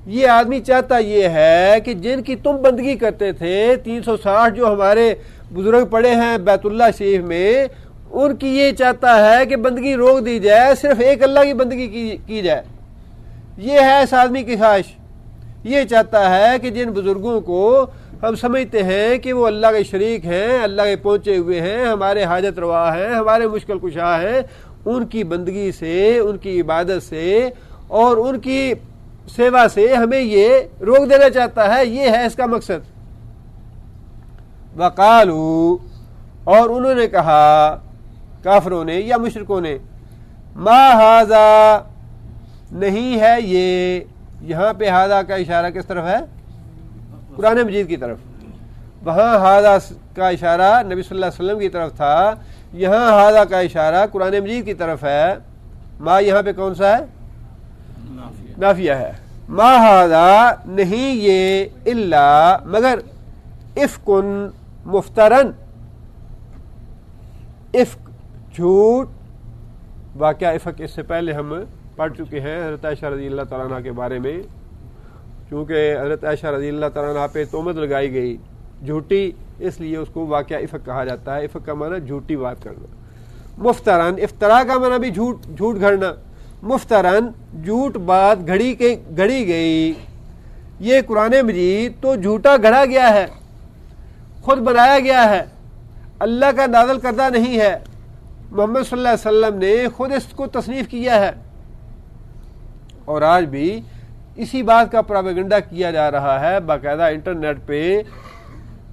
یہ آدمی چاہتا یہ ہے کہ جن کی تم بندگی کرتے تھے 360 جو ہمارے بزرگ پڑے ہیں بیت اللہ شریف میں, ان کی یہ چاہتا ہے کہ بندگی روک دی جائے, صرف ایک اللہ کی بندگی کی جائے. یہ ہے اس آدمی کی خواہش. یہ چاہتا ہے کہ جن بزرگوں کو ہم سمجھتے ہیں کہ وہ اللہ کے شریک ہیں, اللہ کے پہنچے ہوئے ہیں, ہمارے حاجت روا ہیں, ہمارے مشکل کشا ہیں, ان کی بندگی سے, ان کی عبادت سے اور ان کی سیوا سے ہمیں یہ روک دینا چاہتا ہے. یہ ہے اس کا مقصد. وقالو اور انہوں نے کہا کافروں نے یا مشرکوں نے, ما ھذا نہیں ہے یہ. یہاں پہ ھذا کا اشارہ کس طرف ہے؟ قرآن مجید کی طرف. وہاں ھذا کا اشارہ نبی صلی اللہ علیہ وسلم کی طرف تھا, یہاں ھذا کا اشارہ قرآن مجید کی طرف ہے. ما یہاں پہ کون سا ہے؟ نافیہ ہے. ما ھذا نہیں یہ الا مگر افکن مفترن. افک جھوٹ. واقعہ افک اس سے پہلے ہم پڑھ چکے ہیں حضرت عائشہ رضی اللہ تعالیٰ عنہ کے بارے میں. چونکہ حضرت عائشہ رضی اللہ تعالیٰ عنہ پہ تہمت لگائی گئی جھوٹی, اس لیے اس کو واقعہ افک کہا جاتا ہے. افک کا معنی جھوٹی بات کرنا. مفترن افطرا کا معنی بھی جھوٹ گھڑنا. مفترن جھوٹ بات گھڑی گئی. یہ قرآن مجید تو جھوٹا گھڑا گیا ہے, خود بنایا گیا ہے, اللہ کا نازل کردہ نہیں ہے. محمد صلی اللہ علیہ وسلم نے خود اس کو تصنیف کیا ہے. اور آج بھی اسی بات کا پروپیگنڈا کیا جا رہا ہے. باقاعدہ انٹرنیٹ پہ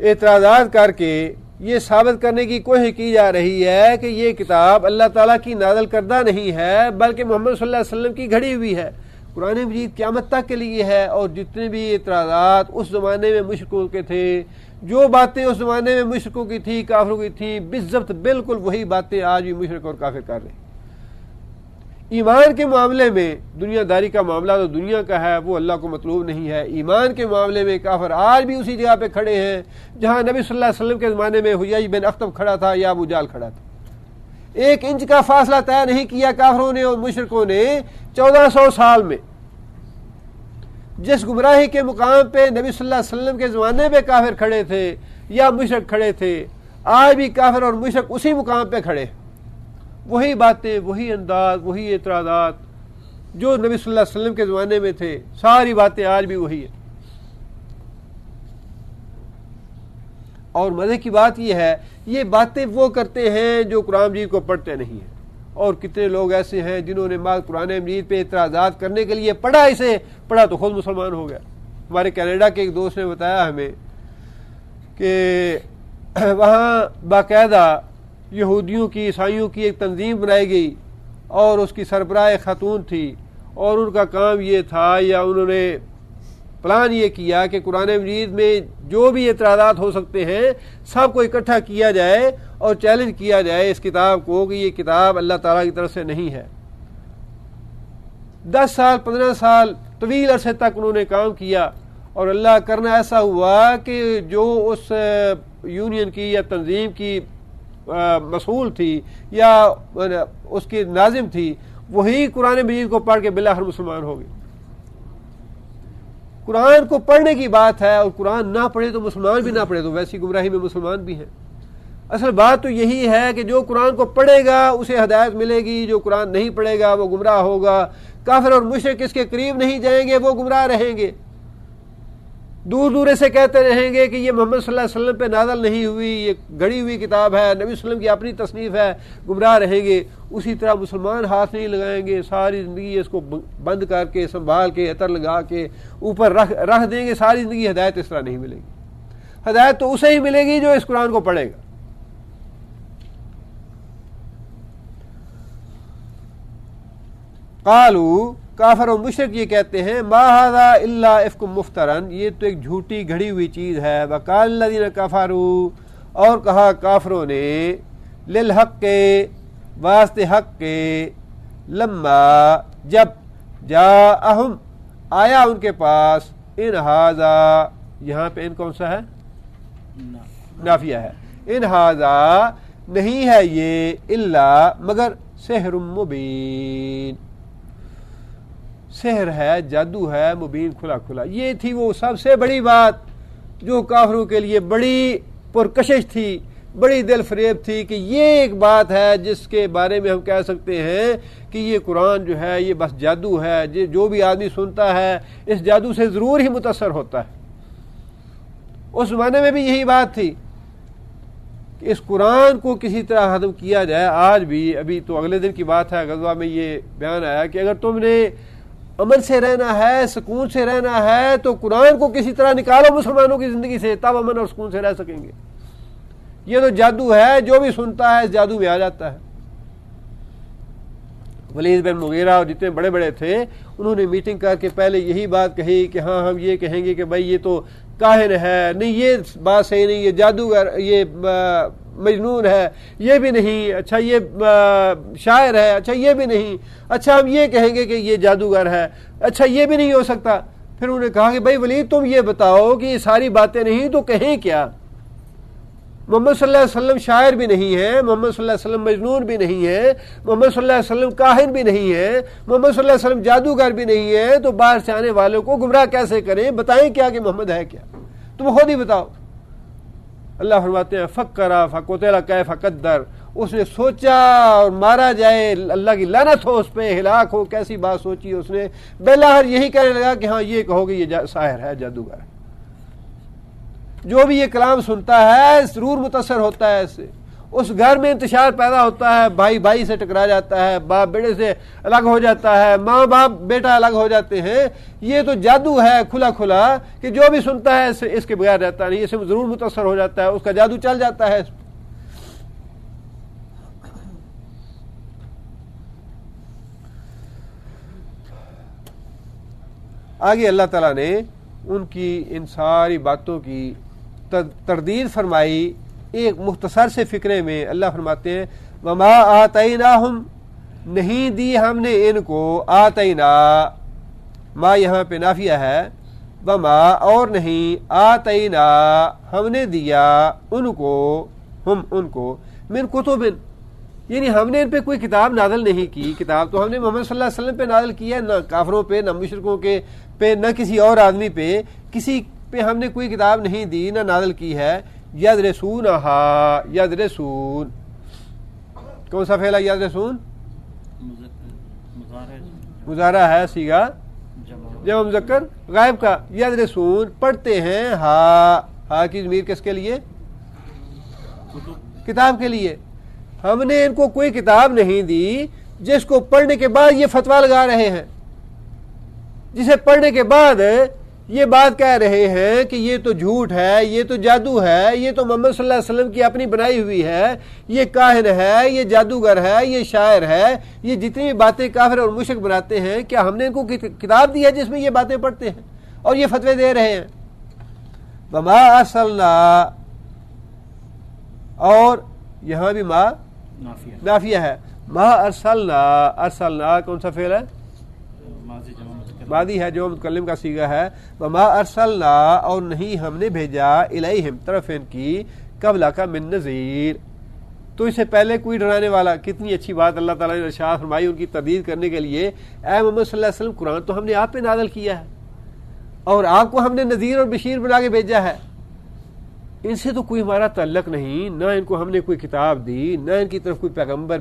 اعتراضات کر کے یہ ثابت کرنے کی کوشش کی جا رہی ہے کہ یہ کتاب اللہ تعالیٰ کی نازل کردہ نہیں ہے بلکہ محمد صلی اللہ علیہ وسلم کی گھڑی ہوئی ہے. قرآن مجید قیامت تک کے لیے ہے. اور جتنے بھی اعتراضات اس زمانے میں مشرکوں کے تھے, جو باتیں اس زمانے میں مشرکوں کی تھی, کافروں کی تھی, بالضبط بالکل وہی باتیں آج بھی مشرک اور کافر کر رہے ہیں. ایمان کے معاملے میں دنیا داری کا معاملہ تو دنیا کا ہے, وہ اللہ کو مطلوب نہیں ہے. ایمان کے معاملے میں کافر آج بھی اسی جگہ پہ کھڑے ہیں جہاں نبی صلی اللہ علیہ وسلم کے زمانے میں حجیج بن اخطب کھڑا تھا یا ابو جہل کھڑا تھا. 1 انچ کا فاصلہ طے نہیں کیا کافروں نے اور مشرکوں نے 1400 سال میں. جس گمراہی کے مقام پہ نبی صلی اللہ علیہ وسلم کے زمانے پہ کافر کھڑے تھے یا مشرک کھڑے تھے, آج بھی کافر اور مشرک اسی مقام پہ کھڑے. وہی باتیں, وہی انداز, وہی اعتراضات جو نبی صلی اللہ علیہ وسلم کے زمانے میں تھے, ساری باتیں آج بھی وہی ہیں. اور مزے کی بات یہ ہے, یہ باتیں وہ کرتے ہیں جو قرآن مجید کو پڑھتے نہیں ہیں. اور کتنے لوگ ایسے ہیں جنہوں نے قرآن مجید پہ اعتراضات کرنے کے لیے پڑھا تو خود مسلمان ہو گیا. ہمارے کینیڈا کے ایک دوست نے بتایا ہمیں کہ وہاں باقاعدہ یہودیوں کی, عیسائیوں کی ایک تنظیم بنائی گئی اور اس کی سربراہ خاتون تھی, اور ان کا کام یہ تھا یا انہوں نے پلان یہ کیا کہ قرآن مجید میں جو بھی اعتراضات ہو سکتے ہیں سب کو اکٹھا کیا جائے اور چیلنج کیا جائے اس کتاب کو کہ یہ کتاب اللہ تعالیٰ کی طرف سے نہیں ہے. 10 سال 15 سال طویل عرصے تک انہوں نے کام کیا, اور اللہ کرنا ایسا ہوا کہ جو اس یونین کی یا تنظیم کی مسئول تھی یا اس کی ناظم تھی, وہی قرآن مجید کو پڑھ کے بالآخر مسلمان ہو گئی. قرآن کو پڑھنے کی بات ہے, اور قرآن نہ پڑھے تو مسلمان بھی نہ پڑھے تو ویسی گمراہی میں مسلمان بھی ہیں. اصل بات تو یہی ہے کہ جو قرآن کو پڑھے گا اسے ہدایت ملے گی, جو قرآن نہیں پڑھے گا وہ گمراہ ہوگا. کافر اور مشرک اس کے قریب نہیں جائیں گے, وہ گمراہ رہیں گے. دور دور سے کہتے رہیں گے کہ یہ محمد صلی اللہ علیہ وسلم پہ نازل نہیں ہوئی, یہ گھڑی ہوئی کتاب ہے, نبی صلی اللہ علیہ وسلم کی اپنی تصنیف ہے, گمراہ رہیں گے. اسی طرح مسلمان ہاتھ نہیں لگائیں گے, ساری زندگی اس کو بند کر کے سنبھال کے عطر لگا کے اوپر رکھ دیں گے, ساری زندگی ہدایت اس طرح نہیں ملے گی. ہدایت تو اسے ہی ملے گی جو اس قرآن کو پڑھے گا. قالو کافر و مشرک یہ کہتے ہیں ما ھذا الا افک مفترن، یہ تو ایک جھوٹی گھڑی ہوئی چیز ہے. وقال الذین کفروا، اور کہا کافروں نے، للحق کے واسطے حق کے، لما جب، جاءہم آیا ان کے پاس، ان ھذا، یہاں پہ ان کون سا ہے؟ نافیہ ہے. ان ھذا نہیں ہے یہ، الا مگر سحر مبین، سحر ہے، جادو ہے، مبین کھلا کھلا. یہ تھی وہ سب سے بڑی بات جو کافروں کے لیے بڑی پرکشش تھی، بڑی دل فریب تھی، کہ یہ ایک بات ہے جس کے بارے میں ہم کہہ سکتے ہیں کہ یہ قرآن جو ہے یہ بس جادو ہے، جو بھی آدمی سنتا ہے اس جادو سے ضرور ہی متاثر ہوتا ہے. اس زمانے میں بھی یہی بات تھی کہ اس قرآن کو کسی طرح ختم کیا جائے. آج بھی، ابھی تو اگلے دن کی بات ہے، غزوہ میں یہ بیان آیا کہ اگر تم نے امن سے رہنا ہے، سکون سے رہنا ہے، تو قرآن کو کسی طرح نکالو مسلمانوں کی زندگی سے، تب امن اور سکون سے رہ سکیں گے. یہ تو جادو ہے، جو بھی سنتا ہے اس جادو میں آ جاتا ہے. ولید بن مغیرہ اور جتنے بڑے بڑے تھے، انہوں نے میٹنگ کر کے پہلے یہی بات کہی کہ ہاں ہم یہ کہیں گے کہ بھائی یہ تو کاہن ہے، نہیں یہ بات صحیح نہیں، یہ جادوگر، یہ مجنون ہے، یہ بھی نہیں. اچھا یہ شاعر ہے، اچھا یہ بھی نہیں. اچھا ہم یہ کہیں گے کہ یہ جادوگر ہے، اچھا یہ بھی نہیں ہو سکتا. پھر انہوں نے کہا کہ بھائی ولید تم یہ بتاؤ کہ یہ ساری باتیں نہیں تو کہیں کیا؟ محمد صلی اللہ علیہ وسلم شاعر بھی نہیں ہے، محمد صلی اللہ علیہ وسلم مجنون بھی نہیں ہے، محمد صلی اللہ علیہ وسلم کاہن بھی نہیں ہے، محمد صلی اللہ علیہ وسلم جادوگر بھی نہیں ہے. تو باہر سے آنے والوں کو گمراہ کیسے کریں؟ بتائیں کیا کہ محمد ہے کیا؟ تم خود ہی بتاؤ. اللہ فرماتے ہیں فکرا فقتل کیف قدر، اس نے سوچا اور مارا جائے، اللہ کی لعنت ہو اس پہ، ہلاک ہو. کیسی بات سوچی اس نے؟ بلاخر یہی کہنے لگا کہ ہاں یہ کہو کہ یہ ساحر ہے، جادوگر ہے. جو بھی یہ کلام سنتا ہے ضرور متاثر ہوتا ہے اس سے. اس گھر میں انتشار پیدا ہوتا ہے، بھائی بھائی سے ٹکرا جاتا ہے، باپ بیٹے سے الگ ہو جاتا ہے، ماں باپ بیٹا الگ ہو جاتے ہیں. یہ تو جادو ہے کھلا کھلا کہ جو بھی سنتا ہے اس کے بغیر رہتا نہیں، اس سے ضرور متاثر ہو جاتا ہے، اس کا جادو چل جاتا ہے. آگے اللہ تعالیٰ نے ان کی ان ساری باتوں کی تردید فرمائی ایک مختصر سے فقرے میں. اللہ فرماتے ہیں وما آتیناہم، نہیں دی ہم نے ان کو، آتینا ما یہاں پہ نافیہ ہے، وما اور نہیں، آتینا ہم نے دیا ان کو، ہم ان کو، من کتب، یعنی ہم نے ان پہ کوئی کتاب نازل نہیں کی. کتاب تو ہم نے محمد صلی اللہ علیہ وسلم پہ نازل کی ہے، نہ کافروں پہ، نہ مشرکوں کے پہ، نہ کسی اور آدمی پہ. کسی پہ ہم نے کوئی کتاب نہیں دی، نہ نازل کی ہے. یدرسونہا، یدرسون کون سا فعل ہے؟ یدرسون مضارع ہے، سیغہ جمع مذکر غائب کا. یدرسون پڑھتے ہیں، ہا کی ضمیر کس کے لیے؟ کتاب کے لیے. ہم نے ان کو کوئی کتاب نہیں دی جس کو پڑھنے کے بعد یہ فتویٰ لگا رہے ہیں، جسے پڑھنے کے بعد یہ بات کہہ رہے ہیں کہ یہ تو جھوٹ ہے، یہ تو جادو ہے، یہ تو محمد صلی اللہ علیہ وسلم کی اپنی بنائی ہوئی ہے، یہ کاہن ہے، یہ جادوگر ہے، یہ شاعر ہے. یہ جتنی بھی باتیں کافر اور مشرک بناتے ہیں، کیا ہم نے ان کو کتاب دی ہے جس میں یہ باتیں پڑھتے ہیں اور یہ فتوے دے رہے ہیں؟ وما ارسلنا، اور یہاں بھی ما نافیہ ہے. ما ارسلنا، ارسلنا کون سا فعل ہے؟ ماضی ہے جو متکلم کا صیغہ ہے. وما ارسلنا، اور نہیں ہم نے بھیجا، الیہم طرف ان کی، قبل کا من نذیر، تو اس سے پہلے کوئی ڈرانے والا. کتنی اچھی بات اللہ تعالیٰ نے ارشاد فرمائی ان کی تردید کرنے کے لیے. اے محمد صلی اللہ علیہ وسلم، قرآن تو ہم نے آپ پہ نازل کیا ہے اور آپ کو ہم نے نذیر اور بشیر بنا کے بھیجا ہے. ان سے تو کوئی ہمارا تعلق نہیں، نہ ان کو ہم نے کوئی کتاب دی، نہ ان کی طرف کوئی پیغمبر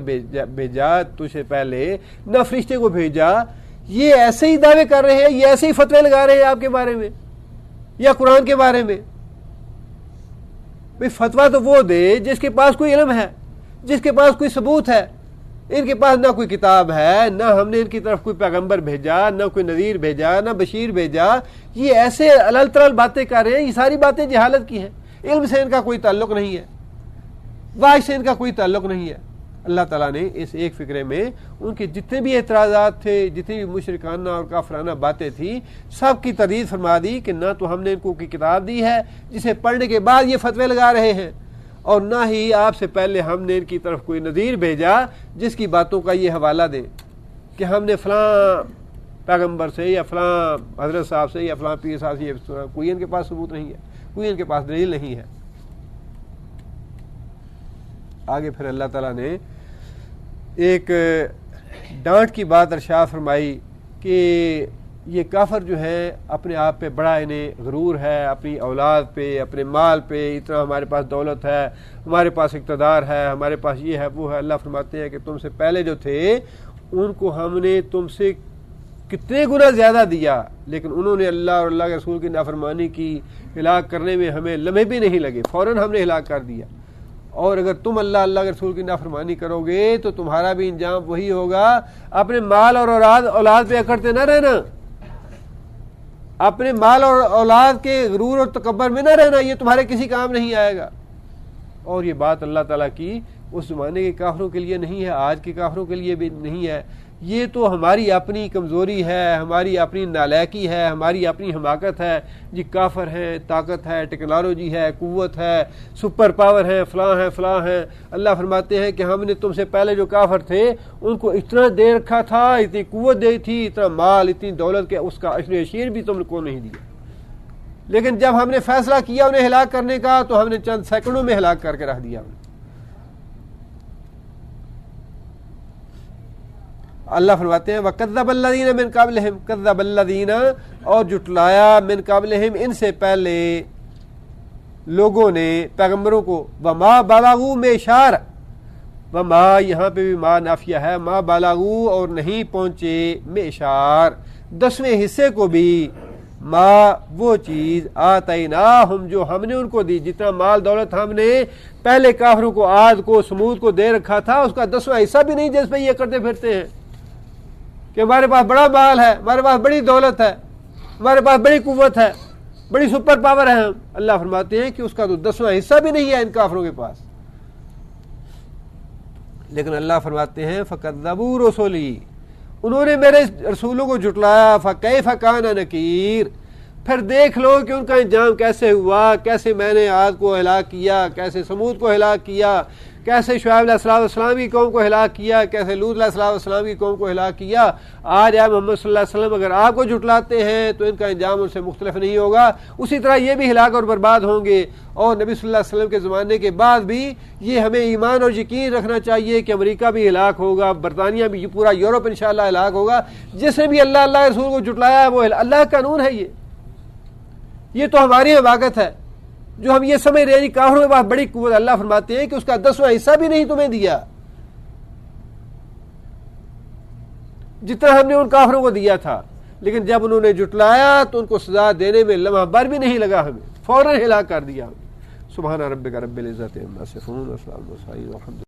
بھیجا تجھ سے پہلے، نہ فرشتے کو بھیجا. یہ ایسے ہی دعوے کر رہے ہیں، یہ ایسے ہی فتوے لگا رہے ہیں آپ کے بارے میں یا قرآن کے بارے میں. بھئی فتویٰ تو وہ دے جس کے پاس کوئی علم ہے، جس کے پاس کوئی ثبوت ہے. ان کے پاس نہ کوئی کتاب ہے، نہ ہم نے ان کی طرف کوئی پیغمبر بھیجا، نہ کوئی نذیر بھیجا، نہ بشیر بھیجا. یہ ایسے الل ترل باتیں کر رہے ہیں. یہ ساری باتیں جہالت کی ہیں. علم سے ان کا کوئی تعلق نہیں ہے، واحد سے ان کا کوئی تعلق نہیں ہے. اللہ تعالیٰ نے اس ایک فقرے میں ان کے جتنے بھی اعتراضات تھے، جتنی بھی مشرکانہ اور کافرانہ باتیں تھیں، سب کی تردید فرما دی کہ نہ تو ہم نے ان کو کوئی کتاب دی ہے جسے پڑھنے کے بعد یہ فتوے لگا رہے ہیں، اور نہ ہی آپ سے پہلے ہم نے ان کی طرف کوئی نذیر بھیجا جس کی باتوں کا یہ حوالہ دیں کہ ہم نے فلاں پیغمبر سے یا فلاں حضرت صاحب سے یا فلاں پیر صاحب سے، کوئی ان کے پاس ثبوت نہیں ہے، کوئی ان کے پاس دلیل نہیں ہے۔ آگے پھر اللہ تعالیٰ نے ایک ڈانٹ کی بات ارشاد فرمائی کہ یہ کافر جو ہے اپنے آپ پہ بڑا انہیں غرور ہے، اپنی اولاد پہ، اپنے مال پہ، اتنا ہمارے پاس دولت ہے، ہمارے پاس اقتدار ہے، ہمارے پاس یہ ہے وہ ہے۔ اللہ فرماتے ہیں کہ تم سے پہلے جو تھے ان کو ہم نے تم سے کتنے گنا زیادہ دیا، لیکن انہوں نے اللہ اور اللہ کے رسول کی نافرمانی کی، ہلاک کرنے میں ہمیں لمحے بھی نہیں لگے، فوراً ہم نے ہلاک کر دیا۔ اور اگر تم اللہ کے رسول کی نافرمانی کرو گے تو تمہارا بھی انجام وہی ہوگا، اپنے مال اور اولاد پہ اکڑتے نہ رہنا، اپنے مال اور اولاد کے غرور اور تکبر میں نہ رہنا، یہ تمہارے کسی کام نہیں آئے گا۔ اور یہ بات اللہ تعالیٰ کی اس زمانے کے کافروں کے لیے نہیں ہے، آج کے کافروں کے لیے بھی نہیں ہے، یہ تو ہماری اپنی کمزوری ہے، ہماری اپنی نالائکی ہے، ہماری اپنی حماقت ہے۔ جی کافر ہیں، طاقت ہے، ٹیکنالوجی ہے، قوت ہے، سپر پاور ہے، فلاں ہیں۔ اللہ فرماتے ہیں کہ ہم نے تم سے پہلے جو کافر تھے ان کو اتنا دے رکھا تھا، اتنی قوت دی تھی، اتنا مال، اتنی دولت کہ اس کا عشر عشیر بھی تم کو نہیں دیا، لیکن جب ہم نے فیصلہ کیا انہیں ہلاک کرنے کا تو ہم نے چند سیکنڈوں میں ہلاک کر کے رکھ دیا۔ اللہ فرماتے ہیں وَكَذَّبَ الَّذِينَ مِن قَبْلِهِمْ، كَذَّبَ الَّذِينَ اور جھٹلایا من قبلہم ان سے پہلے لوگوں نے پیغمبروں کو، وَمَا بَلَغُوا مِشَارَ، وَمَا یہاں پہ بھی ما نافیہ ہے، ما بَلَغُوا اور نہیں پہنچے، مِشَار 10ویں حصے کو بھی، ما وہ چیز، آتیناہم جو ہم نے ان کو دی، جتنا مال دولت ہم نے پہلے کافروں کو، عاد کو، سمود کو دے رکھا تھا، اس کا 10واں حصہ بھی نہیں جس پہ یہ کرتے پھرتے ہیں کہ ہمارے پاس بڑا مال ہے، ہمارے پاس بڑی دولت ہے، ہمارے پاس بڑی قوت ہے، بڑی سپر پاور ہے ہم۔ اللہ فرماتے ہیں کہ اس کا تو 10واں حصہ بھی نہیں ہے ان کافروں کے پاس۔ لیکن اللہ فرماتے ہیں فَكَذَّبُوا رُسُلِي، انہوں نے میرے رسولوں کو جھٹلایا، فَكَيْفَ كَانَ نَكِيرٌ، پھر دیکھ لو کہ ان کا انجام کیسے ہوا، کیسے میں نے عاد کو ہلاک کیا، کیسے سمود کو ہلاک کیا، کیسے شعیب علیہ السلام کی قوم کو ہلاک کیا، کیسے لوط علیہ السلام کی قوم کو ہلاک کیا۔ آج آپ محمد صلی اللہ علیہ وسلم اگر آپ کو جھٹلاتے ہیں تو ان کا انجام ان سے مختلف نہیں ہوگا، اسی طرح یہ بھی ہلاک اور برباد ہوں گے۔ اور نبی صلی اللہ علیہ وسلم کے زمانے کے بعد بھی یہ ہمیں ایمان اور یقین رکھنا چاہیے کہ امریکہ بھی ہلاک ہوگا، برطانیہ بھی، پورا یورپ انشاءاللہ ہلاک ہوگا۔ جس نے بھی اللہ کے رسول کو جھٹلایا ہے وہ اللہ کا قانون ہے، یہ تو ہماری حماقت ہے جو ہم یہ سمجھ رہے ہیں کافروں کے پاس بڑی قوت۔ اللہ فرماتے ہیں کہ اس کا 10واں حصہ بھی نہیں تمہیں دیا جتنا ہم نے ان کافروں کو دیا تھا، لیکن جب انہوں نے جھٹلایا تو ان کو سزا دینے میں لمحہ بھر بھی نہیں لگا، ہمیں فوراً ہلاک کر دیا۔ سبحان ربک رب العزت عما یصفون، وسلام علی المرسلین، والحمد للہ۔